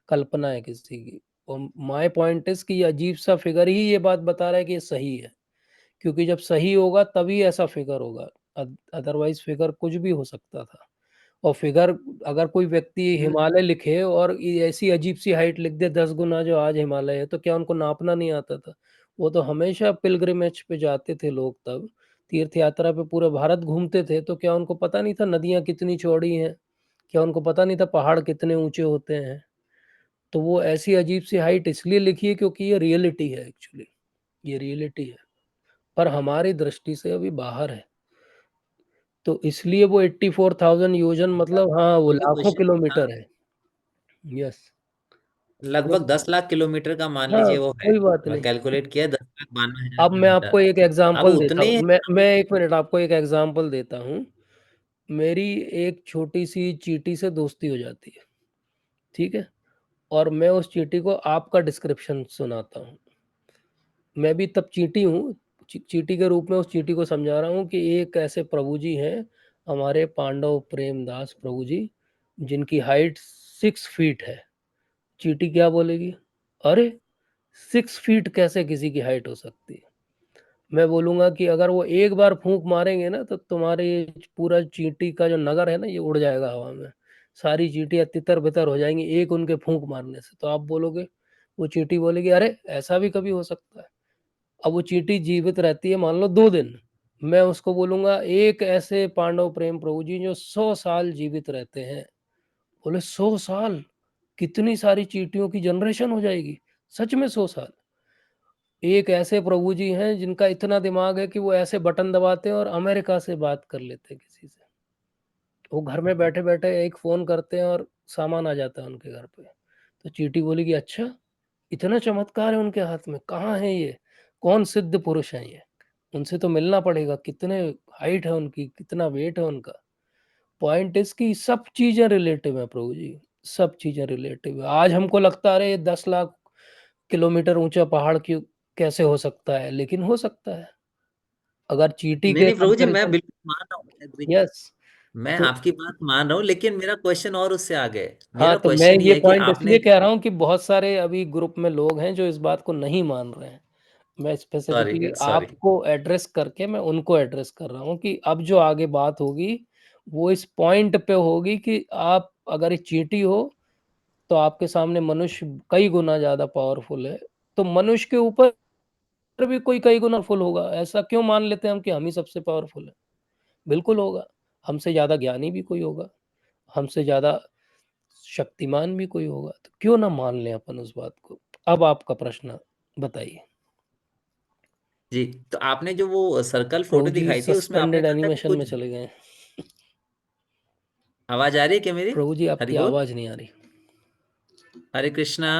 Speaker 1: कल्पना है किसी की। और माय पॉइंट इज कि ये अजीब सा फिगर ही ये बात बता रहा है कि ये सही है, क्योंकि जब सही होगा तभी ऐसा फिगर होगा। अदरवाइज फिगर कुछ भी हो सकता था। और फिगर अगर कोई व्यक्ति हिमालय लिखे और ऐसी अजीब सी हाइट लिख दे 10 गुना जो आज हिमालय है, तो क्या उनको नापना नहीं आता था? वो तो हमेशा पिलग्रिमेज पे जाते थे लोग, तब तीर्थ यात्रा पे पूरे भारत घूमते थे, तो क्या उनको पता नहीं था नदियां कितनी चौड़ी हैं? क्या उनको पता नहीं था पहाड़ कितने ऊंचे होते हैं? तो वो ऐसी अजीब सी हाइट इसलिए लिखी है क्योंकि ये रियलिटी है एक्चुअली। ये रियलिटी है, पर हमारी दृष्टि से अभी बाहर है। तो इसलिए वो 84,000 योजन मतलब हाँ वो
Speaker 4: ये
Speaker 1: लाखों
Speaker 4: क्वेश्चन था।
Speaker 1: किलोमीटर है। यस।
Speaker 4: लगभग 10 लाख किलोमीटर का मान
Speaker 1: हाँ
Speaker 4: लीजिए वो है।
Speaker 1: कोई बात
Speaker 4: मैं
Speaker 1: नहीं।
Speaker 4: कैलकुलेट किया 10,92,000
Speaker 1: अब मैं
Speaker 4: किलोमीटर।
Speaker 1: आपको एक
Speaker 4: अब
Speaker 1: एग्जांपल देता
Speaker 4: उतने
Speaker 1: हूँ। मैं एक मिनट आपको एक एग्जांपल देता हूँ। मेरी एक छोटी सी चींटी से दोस्ती हो जाती है, ठीक है? और मैं उस चींटी को आपका डिस्क्रिप्शन सुनाता हूँ। मैं भी तब चींटी हूँ, चींटी के रूप में उस चींटी को समझा रहा हूँ कि एक ऐसे प्रभु जी हैं, हमारे पांडव प्रेमदास प्रभु जी, जिनकी हाइट 6 फीट है। चींटी क्या बोलेगी? अरे 6 फीट कैसे किसी की हाइट हो सकती है? मैं बोलूंगा कि अगर वो एक बार फूंक मारेंगे ना तो तुम्हारे ये पूरा चींटी का जो नगर है ना ये उड़ जाएगा हवा में। सारी चींटियां तितर बितर हो जाएंगी एक उनके फूंक मारने से। तो आप बोलोगे, वो चींटी बोलेगी अरे ऐसा भी कभी हो सकता है? अब वो चींटी जीवित रहती है मान लो 2 दिन। मैं उसको बोलूंगा एक ऐसे पांडव प्रेम प्रभु जी जो 100 साल जीवित रहते हैं। बोले 100 साल? कितनी सारी चींटियों की जनरेशन हो जाएगी। सच में 100 साल? एक ऐसे प्रभु जी हैं जिनका इतना दिमाग है कि वो ऐसे बटन दबाते हैं और अमेरिका से बात कर लेते हैं किसी से। वो घर में बैठे बैठे एक फोन करते हैं और सामान आ जाता है उनके घर पे। तो चींटी बोलेगी अच्छा, इतना चमत्कार है उनके हाथ में? कहाँ है ये? कौन सिद्ध पुरुष है ये? उनसे तो मिलना पड़ेगा। कितने हाइट है उनकी, कितना वेट है उनका? पॉइंट इज कि सब चीजें रिलेटिव है प्रभु जी। सब चीजें रिलेटिव है। आज हमको लगता है अरे ये 10 लाख किलोमीटर ऊंचा पहाड़ क्यों, कैसे हो सकता है? लेकिन हो सकता है अगर चींटी
Speaker 4: नहीं
Speaker 1: के
Speaker 4: नहीं प्रभु जी, मैं
Speaker 1: कंपैरिजन।
Speaker 4: बिल्कुल मान रहा हूँ, agree।
Speaker 1: यस।
Speaker 4: मैं
Speaker 1: तो
Speaker 4: आपकी बात मान रहा हूँ, लेकिन मेरा क्वेश्चन और उससे आगे।
Speaker 1: हाँ,
Speaker 4: मेरा
Speaker 1: तो मैं
Speaker 4: क्वेश्चन ये
Speaker 1: ये
Speaker 4: है कि
Speaker 1: पॉइंट
Speaker 4: आपने।
Speaker 1: इसलिए कह रहा हूँ कि बहुत सारे अभी ग्रुप में लोग हैं जो इस बात को नहीं मान रहे हैं। मैं
Speaker 4: सॉरी
Speaker 1: स्पेसिफिकली
Speaker 4: सॉरी।
Speaker 1: आपको एड्रेस करके मैं उनको एड्रेस कर रहा हूँ कि अब जो आगे बात होगी वो इस पॉइंट पे होगी कि आप अगर एक चींटी हो तो आपके सामने मनुष्य कई गुना ज्यादा पावरफुल है। तो मनुष्य के ऊपर भी कोई कई गुना फुल होगा। ऐसा क्यों मान लेते हैं हम कि हम ही सबसे पावरफुल है? बिल्कुल होगा। हमसे ज्यादा ज्ञानी भी कोई होगा, हमसे ज्यादा शक्तिमान भी कोई होगा। तो क्यों ना मान लें अपन उस बात को? अब आपका प्रश्न बताइए।
Speaker 4: जी, तो आपने जो वो सर्कल फोटो
Speaker 1: प्रभु जी
Speaker 4: दिखाई थी उसमें आपने
Speaker 1: सस्पेंडेड
Speaker 4: कहा था कि
Speaker 1: एनिमेशन में
Speaker 4: कुछ
Speaker 1: चले गए।
Speaker 4: आवाज आ रही है क्या मेरी?
Speaker 1: प्रभु जी
Speaker 4: हरि
Speaker 1: आपकी
Speaker 4: बोल,
Speaker 1: आवाज नहीं आ रही।
Speaker 4: हरे कृष्णा।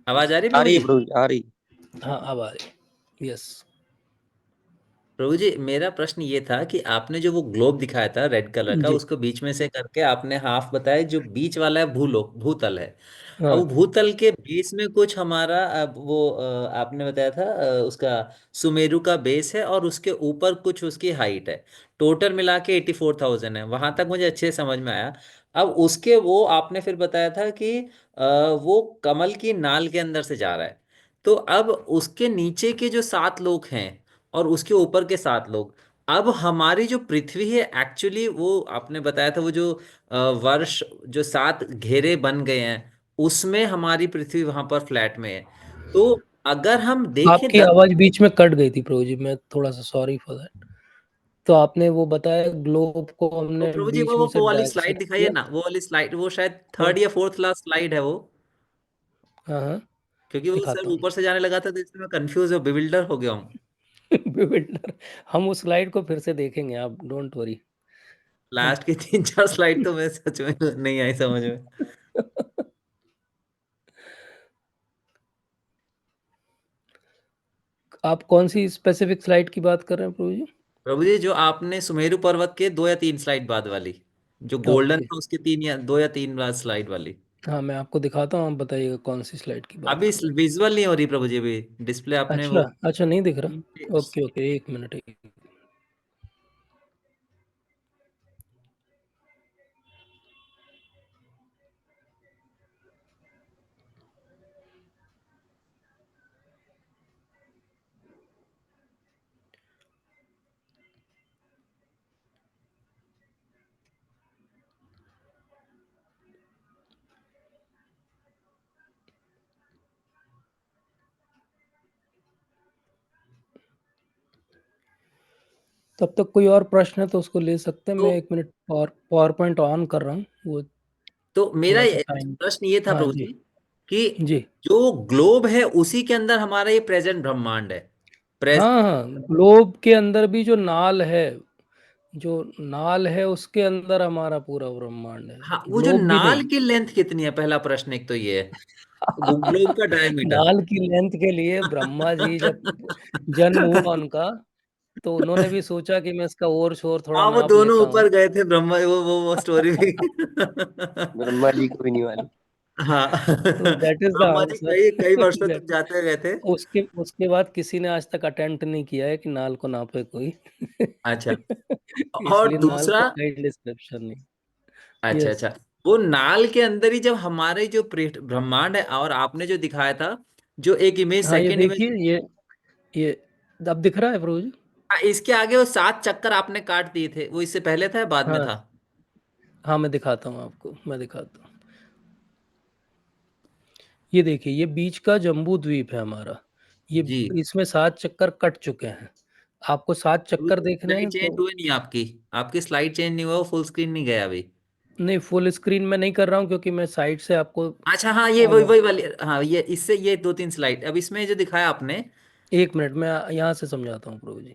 Speaker 4: आवाज आ रही है
Speaker 3: आ
Speaker 4: प्रभु
Speaker 3: रही है
Speaker 4: जी?
Speaker 3: प्रभु जी, आ रही।
Speaker 1: हाँ अब आ रही। यस।
Speaker 4: प्रभु जी, मेरा प्रश्न ये था कि आपने जो वो ग्लोब दिखाया था रेड कलर का,
Speaker 1: जी।
Speaker 4: उसको बीच में से करके आपने हाफ बताया, जो बीच वाला है भूलोक भूतल है। अब
Speaker 1: हाँ
Speaker 4: वो भूतल के बेस में कुछ हमारा अब वो आपने बताया था उसका सुमेरु का बेस है और उसके ऊपर कुछ उसकी हाइट है। टोटल मिला के 84,000 है, वहां तक मुझे अच्छे से समझ में आया। अब उसके वो आपने फिर बताया था कि वो कमल की नाल के अंदर से जा रहा है। तो अब उसके नीचे के जो 7 लोग हैं और उसके ऊपर के 7 लोग, अब हमारी जो पृथ्वी है एक्चुअली, वो आपने बताया था वो जो वर्ष जो 7 घेरे बन गए हैं, उसमें हमारी पृथ्वी वहां पर फ्लैट में है। तो अगर हम देखें
Speaker 1: आपकी
Speaker 4: 10।
Speaker 1: आवाज बीच में कट गई थी प्रभु जी, मैं थोड़ा सा सॉरी फॉर दैट। तो आपने वो बताया ग्लोब को
Speaker 4: तो
Speaker 1: हमने
Speaker 4: प्रभु जी
Speaker 1: बीच
Speaker 4: वो
Speaker 1: में से
Speaker 4: वो वाली स्लाइड
Speaker 1: डायसेक्ट
Speaker 4: दिखाइए
Speaker 1: किया।
Speaker 4: ना, वो वाली स्लाइड, वो शायद
Speaker 1: हाँ
Speaker 4: थर्ड या फोर्थ लास्ट स्लाइड है वो।
Speaker 1: हाँ हाँ,
Speaker 4: क्योंकि वो सर
Speaker 1: दिखाता हूँ।
Speaker 4: ऊपर से जाने लगा था तो इसलिए मैं कंफ्यूज और बिविल्डर हो गया हूँ।
Speaker 1: Bewilder। हम उस स्लाइड को फिर से देखेंगे, आप डोंट वरी।
Speaker 4: लास्ट की 3-4 स्लाइड तो मैं सच में नहीं आई समझ में।
Speaker 1: आप कौन सी स्पेसिफिक स्लाइड की बात कर रहे हैं प्रभु जी?
Speaker 4: प्रभु जी, जो आपने सुमेरु पर्वत के 2 या 3 स्लाइड बाद वाली, जो गोल्डन
Speaker 1: ओके।
Speaker 4: था उसके 3 या 2 या 3 बाद स्लाइड वाली।
Speaker 1: हाँ मैं आपको दिखाता हूँ, आप बताइएगा कौन सी स्लाइड की बात
Speaker 4: अभी
Speaker 1: कर रहे
Speaker 4: विजुअल नहीं हो रही प्रभु जी, अभी डिस्प्ले
Speaker 1: हैं।
Speaker 4: आपने
Speaker 1: अच्छा
Speaker 4: वो।
Speaker 1: अच्छा, नहीं दिख रहा। ओके ओके, एक मिनट एक। तब तक कोई और प्रश्न है तो उसको ले सकते हैं।
Speaker 4: तो
Speaker 1: मैं 1 मिनट पावर पॉइंट ऑन कर रहा हूँ, वो
Speaker 4: तो मेरा
Speaker 1: थोड़ा सा टाइम।
Speaker 4: प्रश्न ये था
Speaker 1: हाँ
Speaker 4: प्रभु
Speaker 1: जी।
Speaker 4: जी कि
Speaker 1: जी।
Speaker 4: जो ग्लोब है उसी के अंदर हमारा ये प्रेजेंट ब्रह्मांड है। प्रेज
Speaker 1: हाँ हाँ, ग्लोब के अंदर भी जो नाल है, जो नाल है उसके अंदर हमारा पूरा ब्रह्मांड है।
Speaker 4: हाँ, वो जो
Speaker 1: ग्लोब भी
Speaker 4: नाल
Speaker 1: नहीं।
Speaker 4: की लेंथ कितनी है, पहला प्रश्न एक तो ये है। ग्लोब का डायमीटर।
Speaker 1: नाल की लेंथ के लिए ब्रह्मा जी जब जन्म हुआ उनका, तो उन्होंने भी सोचा कि मैं इसका और शोर थोड़ा
Speaker 4: हाँ, वो
Speaker 1: नाप
Speaker 4: दोनों
Speaker 1: लेता हूँ।
Speaker 4: ऊपर गए थे ब्रह्मा, वो स्टोरी भी।
Speaker 3: ब्रह्मा जी को भी नहीं मालूम।
Speaker 4: हाँ।
Speaker 1: तो that is the
Speaker 4: Brahma ji
Speaker 1: answer.
Speaker 4: कई कई वर्षों तक
Speaker 1: दैट
Speaker 4: जाते गए थे।
Speaker 1: उसके उसके बाद किसी ने आज तक अटेम्प्ट नहीं किया है कि नाल को नापे कोई।
Speaker 4: अच्छा, और
Speaker 1: इसलिए नाल
Speaker 4: दूसरा।
Speaker 1: का कोई डिस्क्रिप्शन नहीं।
Speaker 4: अच्छा
Speaker 1: यस।
Speaker 4: अच्छा, वो नाल के अंदर ही जब हमारे जो ब्रह्मांड है, और आपने जो दिखाया था, जो एक इमेज,
Speaker 1: हाँ ये
Speaker 4: सेकंड इमेज।
Speaker 1: देखिए, ये अब दिख रहा है प्रभु जी?
Speaker 4: इसके आगे वो 7 चक्कर आपने काट दिए थे, वो इससे पहले था या बाद में
Speaker 1: हाँ
Speaker 4: था?
Speaker 1: हाँ, मैं दिखाता हूँ आपको, मैं दिखाता हूँ। ये देखिए, ये बीच का जम्बू द्वीप है हमारा। ये
Speaker 4: जी।
Speaker 1: इसमें 7 चक्कर कट चुके हैं। आपको 7 चक्कर देखने
Speaker 4: स्लाइड
Speaker 1: हैं
Speaker 4: चेंज
Speaker 1: तो।
Speaker 4: हुई नहीं आपकी? आपकी स्लाइड चेंज नहीं हुआ, वो फुल स्क्रीन नहीं गया अभी?
Speaker 1: नहीं, फुल स्क्रीन में नहीं कर रहा हूँ क्योंकि मैं साइड से आपको।
Speaker 4: अच्छा, हाँ, ये वही वही वाली, हाँ, ये इससे ये 2-3 स्लाइड अब इसमें जो दिखाया आपने।
Speaker 1: 1 मिनट, मैं यहाँ से समझाता हूँ प्रभु जी।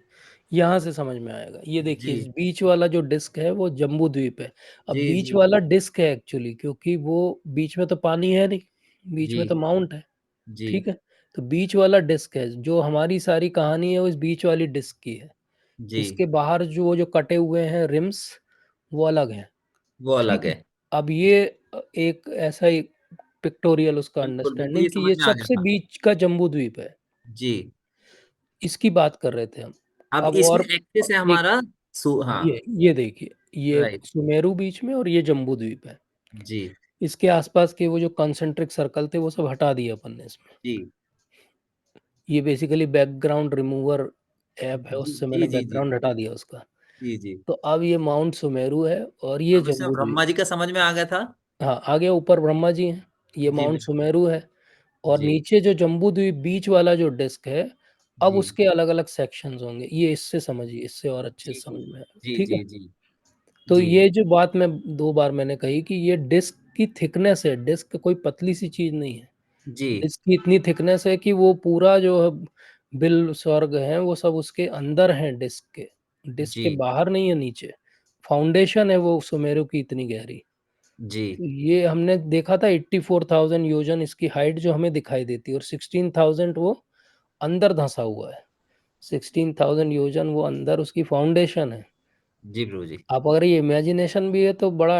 Speaker 1: यहाँ से समझ में आएगा। ये देखिए,
Speaker 4: जी
Speaker 1: इस बीच वाला जो डिस्क है वो जम्बू द्वीप है। अब
Speaker 4: जी
Speaker 1: बीच
Speaker 4: जी
Speaker 1: वाला डिस्क है एक्चुअली, क्योंकि वो बीच में तो पानी है नहीं, बीच
Speaker 4: जी
Speaker 1: में तो माउंट है।
Speaker 4: जी
Speaker 1: ठीक है। तो बीच वाला डिस्क है, जो हमारी सारी कहानी है वो इस बीच वाली डिस्क की है।
Speaker 4: जी।
Speaker 1: इसके बाहर जो जो कटे हुए हैं रिम्स, वो अलग हैं।
Speaker 4: वो
Speaker 1: ठीक
Speaker 4: अलग
Speaker 1: है।
Speaker 4: है।
Speaker 1: अब ये एक ऐसा ही पिक्टोरियल उसका
Speaker 4: बिल्कुल बिल्कुल,
Speaker 1: अंडरस्टैंडिंग
Speaker 4: ये
Speaker 1: कि
Speaker 4: समझ
Speaker 1: ये
Speaker 4: में आ गया
Speaker 1: सबसे
Speaker 4: था।
Speaker 1: बीच का जम्बू द्वीप है।
Speaker 4: जी।
Speaker 1: इसकी बात कर रहे थे हम।
Speaker 4: अब
Speaker 1: अब
Speaker 4: इसमें
Speaker 1: और
Speaker 4: एक्सिस है
Speaker 1: एक,
Speaker 4: हमारा। हाँ।
Speaker 1: ये देखिए, ये
Speaker 4: राइट।
Speaker 1: सुमेरु बीच में और ये जम्बू द्वीप है।
Speaker 4: जी
Speaker 1: इसके आसपास के वो जो कंसेंट्रिक सर्कल थे वो सब हटा दिए अपन ने इसमें।
Speaker 4: जी
Speaker 1: ये बेसिकली बैकग्राउंड रिमूवर ऐप है,
Speaker 4: जी
Speaker 1: उससे
Speaker 4: जी
Speaker 1: मैंने
Speaker 4: जी जी
Speaker 1: बैकग्राउंड हटा दिया उसका।
Speaker 4: जी जी।
Speaker 1: तो अब ये माउंट सुमेरु है और ये
Speaker 4: अब इसमें
Speaker 1: जम्बू द्वीप।
Speaker 4: ब्रह्मा जी का समझ में आ गया था।
Speaker 1: हाँ, आगे ऊपर ब्रह्मा जी हैं, ये
Speaker 4: जी
Speaker 1: माउंट
Speaker 4: बिल्कुल।
Speaker 1: सुमेरु है। और
Speaker 4: जी
Speaker 1: नीचे जो जम्बू द्वीप बीच वाला जो डिस्क है, अब
Speaker 4: जी
Speaker 1: उसके अलग अलग सेक्शंस होंगे। ये इससे समझिए, इससे और अच्छे
Speaker 4: जी
Speaker 1: से समझ में आएगा।
Speaker 4: जी
Speaker 1: ठीक है।
Speaker 4: जी जी
Speaker 1: तो
Speaker 4: जी
Speaker 1: ये जो बात मैं 2 बार मैंने कही कि ये डिस्क की थिकनेस है, डिस्क कोई पतली सी चीज नहीं है।
Speaker 4: जी
Speaker 1: इसकी इतनी थिकनेस है कि वो पूरा जो है बिल स्वर्ग है वो सब उसके अंदर हैं डिस्क के, डिस्क के
Speaker 4: जी
Speaker 1: बाहर नहीं है नीचे। फाउंडेशन है वो सुमेरु की इतनी गहरी।
Speaker 4: जी
Speaker 1: तो ये हमने देखा था 84,000 योजन इसकी हाइट जो हमें दिखाई देती है और 16,000 वो अंदर धंसा हुआ है। 16,000 योजन वो अंदर उसकी फाउंडेशन है।
Speaker 4: जी प्रभु जी।
Speaker 1: आप अगर ये इमेजिनेशन भी है तो बड़ा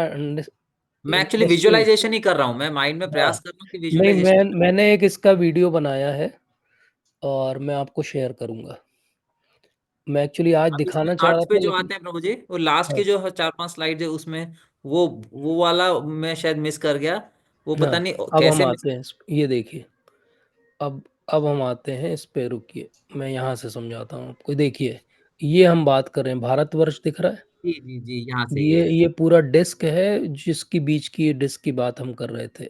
Speaker 4: मैं एक्चुअली
Speaker 1: इंटरेस्टिंग।
Speaker 4: विजुअलाइजेशन ही कर रहा हूँ, मैं माइंड में
Speaker 1: हाँ,
Speaker 4: प्रयास कर रहा हूँ कि
Speaker 1: नहीं
Speaker 4: विजुअलाइजेशन।
Speaker 1: मैंने एक इसका वीडियो बनाया है और मैं आपको शेयर करूँगा। मैं एक्चुअली आज
Speaker 4: अब इसमें
Speaker 1: दिखाना चाह रहा
Speaker 4: अर्थ पे
Speaker 1: था
Speaker 4: जो
Speaker 1: लेकिन
Speaker 4: आते हैं प्रभु जी, वो लास्ट
Speaker 1: हाँ,
Speaker 4: की जो 4-5 स्लाइड है उसमें, वो वो वाला मैं शायद मिस कर गया। वो
Speaker 1: हाँ,
Speaker 4: पता नहीं
Speaker 1: अब हम
Speaker 4: कैसे मिस।
Speaker 1: आते हैं ये देखिए। अब अब हम आते हैं इस पे, रुकिए मैं यहाँ से समझाता हूँ आपको। देखिए ये हम बात कर रहे हैं, भारतवर्ष दिख रहा है।
Speaker 4: जी जी जी, यहाँ से
Speaker 1: ये
Speaker 4: ये।
Speaker 1: ये पूरा डिस्क है जिसकी बीच की डिस्क की बात हम कर रहे थे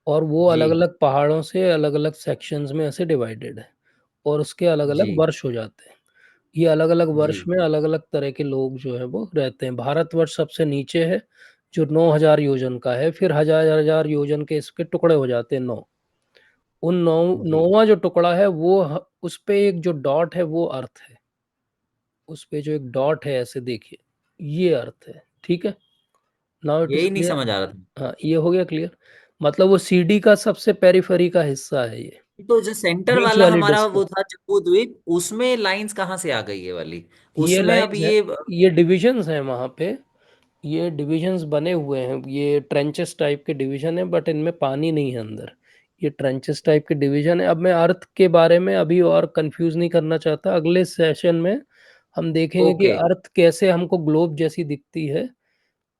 Speaker 1: और वो
Speaker 4: जी
Speaker 1: अलग-अलग पहाड़ों से अलग-अलग सेक्शंस में ऐसे डिवाइडेड है और उसके अलग-अलग
Speaker 4: जी
Speaker 1: वर्ष हो जाते हैं। ये अलग-अलग
Speaker 4: जी
Speaker 1: वर्ष में अलग-अलग तरह के लोग जो हैं वो रहते हैं। भारतवर्ष सबसे नीचे है जो 9,000 योजन का है, फिर हज़ार-हज़ार योजन के इसके टुकड़े हो जाते हैं 9। उन 9
Speaker 4: जी।
Speaker 1: 9वाँ जो टुकड़ा है वो उस पे एक जो डॉट है वो अर्थ है। उस पे जो एक डॉट है ऐसे देखिए, ये अर्थ है, ठीक है? नाउ इट इज़
Speaker 4: यही नहीं
Speaker 1: क्लियर।
Speaker 4: समझ आ रहा था।
Speaker 1: हाँ, ये हो गया क्लियर। मतलब वो सीडी का सबसे पेरिफेरी का हिस्सा है ये,
Speaker 4: तो जो सेंटर
Speaker 1: बीच
Speaker 4: वाला
Speaker 1: वाली
Speaker 4: हमारा
Speaker 1: डिस्क।
Speaker 4: वो था जम्बू द्वीप, उसमें लाइंस कहाँ से आ गई ये वाली?
Speaker 1: ये
Speaker 4: उसमें अब
Speaker 1: लाइन्स हैं,
Speaker 4: ये।
Speaker 1: ये डिविजन्स हैं वहाँ पे। ये डिविजन्स बने हुए हैं, ये ट्रेंचेस टाइप के डिवीजन है बट इनमें पानी नहीं है अंदर। ये ट्रेंचेस टाइप के डिवीजन है। अब मैं अर्थ के बारे में अभी और कंफ्यूज नहीं करना चाहता। अगले सेशन में हम देखेंगे कि
Speaker 4: ओके।
Speaker 1: अर्थ कैसे हमको ग्लोब जैसी दिखती है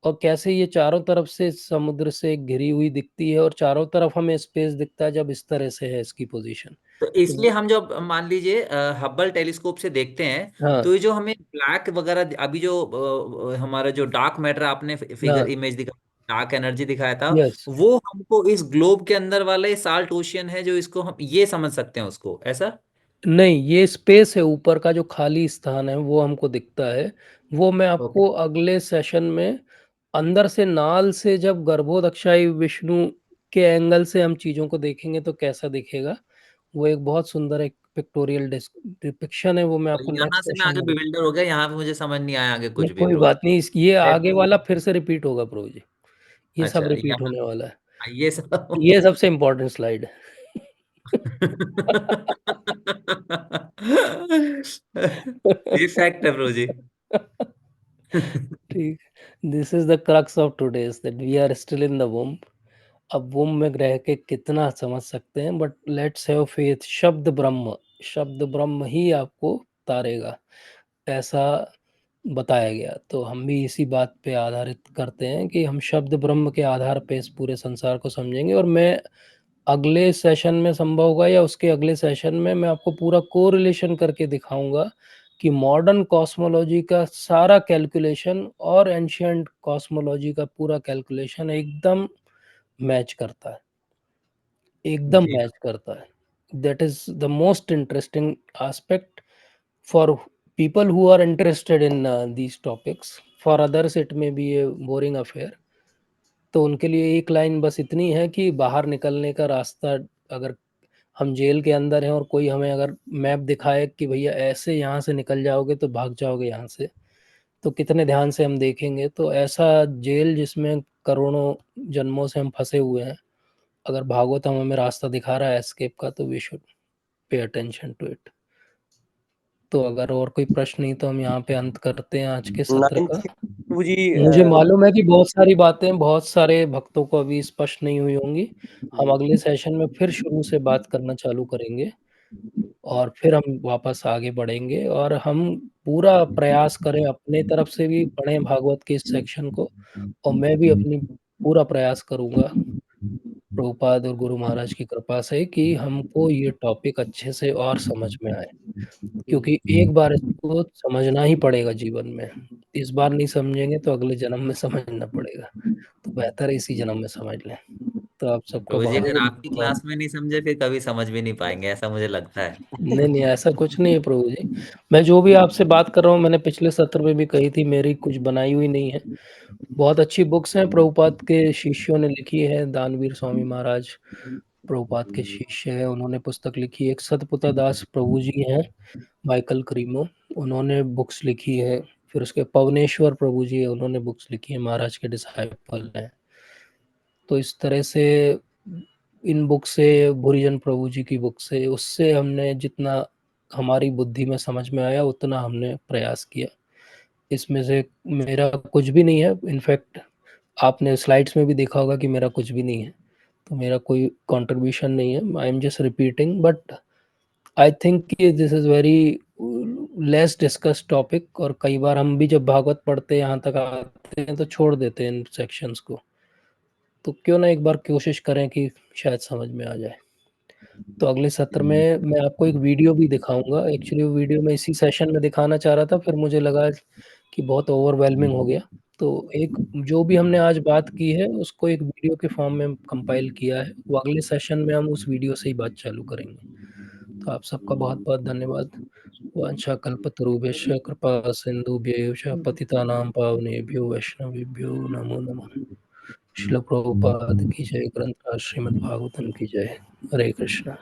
Speaker 1: और कैसे ये चारों तरफ से समुद्र से घिरी हुई दिखती है और चारों तरफ हमें स्पेस दिखता है जब इस तरह से है इसकी पोजीशन।
Speaker 4: तो
Speaker 1: तो
Speaker 4: इसलिए हम जब मान लीजिए हब्बल टेलीस्कोप से देखते हैं,
Speaker 1: हाँ,
Speaker 4: तो ये जो हमें ब्लैक वगैरह अभी जो हमारा जो डार्क मैटर आपने फिगर
Speaker 1: हाँ,
Speaker 4: इमेज दिखा, डार्क एनर्जी दिखाया था,
Speaker 1: यस।
Speaker 4: वो हमको इस ग्लोब के अंदर वाले साल्ट ओशियन है जो इसको हम ये समझ सकते हैं उसको ऐसा।
Speaker 1: नहीं, ये स्पेस है, ऊपर का जो खाली स्थान है वो हमको दिखता है। वो मैं
Speaker 4: ओके।
Speaker 1: आपको अगले सेशन में अंदर से नाल से जब गर्भोदक्षाई विष्णु के एंगल से हम चीज़ों को देखेंगे तो कैसा दिखेगा, वो एक बहुत सुंदर एक पिक्टोरियल डिपिक्शन है, वो मैं
Speaker 4: और
Speaker 1: आपको
Speaker 4: यहाँ
Speaker 1: नेक्स्ट
Speaker 4: से मैं
Speaker 1: सेशन
Speaker 4: आगे
Speaker 1: में
Speaker 4: बिविल्डर हो गया, यहाँ पे मुझे समझ नहीं आया आगे
Speaker 1: नहीं
Speaker 4: कुछ भी
Speaker 1: कोई
Speaker 4: प्रभु जी।
Speaker 1: बात नहीं, इस ये आगे
Speaker 4: Let's-
Speaker 1: वाला फिर से रिपीट होगा प्रभु जी। ये सब
Speaker 4: अच्छा
Speaker 1: रिपीट
Speaker 4: यहाँ
Speaker 1: होने वाला है।
Speaker 4: ये सब।
Speaker 1: ये सबसे इम्पोर्टेंट स्लाइड है।
Speaker 4: ये फैक्ट है प्रभु जी।
Speaker 1: ठीक, this is the crux of today's that we are still in the womb. अब वूम्ब में रह के कितना समझ सकते हैं, बट लेट्स हैव फेथ। शब्द ब्रह्म ही आपको तारेगा, ऐसा बताया गया। तो हम भी इसी बात पे आधारित करते हैं कि हम शब्द ब्रह्म के आधार पे इस पूरे संसार को समझेंगे। और मैं अगले सेशन में संभव होगा या उसके अगले सेशन में मैं आपको पूरा कोरिलेशन करके दिखाऊंगा कि मॉडर्न कॉस्मोलॉजी का सारा कैलकुलेशन और एंशियंट कॉस्मोलॉजी का पूरा कैलकुलेशन एकदम मैच करता है, एकदम
Speaker 4: जी
Speaker 1: मैच करता है। That is the most interesting aspect for people who are interested in these topics. For others it may be a boring affair. तो उनके लिए एक लाइन बस इतनी है कि बाहर निकलने का रास्ता, अगर हम जेल के अंदर हैं और कोई हमें अगर मैप दिखाए कि भैया ऐसे यहाँ से निकल जाओगे तो भाग जाओगे यहाँ से, तो कितने ध्यान से हम देखेंगे। तो ऐसा जेल जिसमें करोड़ों जन्मों से हम फंसे हुए हैं, अगर भागवतम हमें रास्ता दिखा रहा है एस्केप का, तो we should pay attention to it. तो अगर और कोई प्रश्न नहीं तो हम यहाँ पे अंत करते हैं आज के सत्र
Speaker 3: नाइन्थ
Speaker 1: का।
Speaker 3: प्रभु जी
Speaker 1: मुझे मालूम है कि बहुत सारी बातें बहुत सारे भक्तों को अभी स्पष्ट नहीं हुई होंगी। हम अगले सेशन में फिर शुरू से बात करना चालू करेंगे और फिर हम वापस आगे बढ़ेंगे और हम पूरा प्रयास करें, अपने तरफ से भी पढ़ें भागवत के इस सेक्शन को और मैं भी अपनी पूरा प्रयास करूँगा प्रभुपाद और गुरु महाराज की कृपा से कि हमको ये टॉपिक अच्छे से और समझ में आए। क्योंकि एक बार इसको समझना ही पड़ेगा जीवन में। इस बार नहीं समझेंगे तो अगले जन्म में समझना पड़ेगा। तो बेहतर है इसी जन्म में समझ लें। तो आप सबको
Speaker 4: प्रभु जी, अगर आपकी
Speaker 1: बहुत-बहुत
Speaker 4: क्लास में नहीं समझे फिर कभी समझ भी नहीं पाएंगे, ऐसा मुझे लगता है।
Speaker 1: नहीं, नहीं ऐसा कुछ नहीं है प्रभु जी। मैं जो भी आपसे बात कर रहा हूँ मैंने पिछले सत्र में भी कही थी, मेरी कुछ बनाई हुई नहीं है। बहुत अच्छी बुक्स हैं प्रभुपाद के शिष्यों ने लिखी है, दानवीर स्वामी महाराज प्रभुपाद के शिष्य हैं, उन्होंने पुस्तक लिखी। एक सतपुता दास प्रभु जी हैं, माइकल क्रीमो, उन्होंने बुक्स लिखी है। फिर उसके पवनेश्वर प्रभु जी है, उन्होंने बुक्स लिखी है, महाराज के डिसाइपल हैं। तो इस तरह से इन बुक से, भूरिजन प्रभु जी की बुक से, उससे हमने जितना हमारी बुद्धि में समझ में आया उतना हमने प्रयास किया। इसमें से मेरा कुछ भी नहीं है, इनफैक्ट आपने स्लाइड्स में भी देखा होगा कि मेरा कुछ भी नहीं है, तो मेरा कोई कंट्रीब्यूशन नहीं है। I am just repeating, but I think कि this is very less discuss topic. और कई बार हम भी जब भागवत पढ़ते हैं यहाँ तक आते हैं तो छोड़ देते हैं इन सेक्शंस को। तो क्यों ना एक बार कोशिश करें कि शायद समझ में आ जाए। तो अगले सत्र में मैं आपको एक वीडियो भी दिखाऊंगा। एक्चुअली वो वीडियो मैं इसी सेशन में दिखाना चाह रहा था, फिर मुझे लगा कि बहुत ओवरवेलमिंग हो गया। तो एक जो भी हमने आज बात की है उसको एक वीडियो के फॉर्म में कंपाइल किया है, वो अगले सेशन में हम उस वीडियो से ही बात चालू करेंगे। तो आप सबका बहुत बहुत धन्यवाद। वाञ्छाकल्पतरुभ्यश्च कृपा सिन्धुभ्यैव च पतितानां पावनेभ्यो वैष्णवेभ्यो नमो नमः। श्रील प्रभुपाद की जय, ग्रंथ श्रीमद् भागवतम की जय। हरे कृष्णा।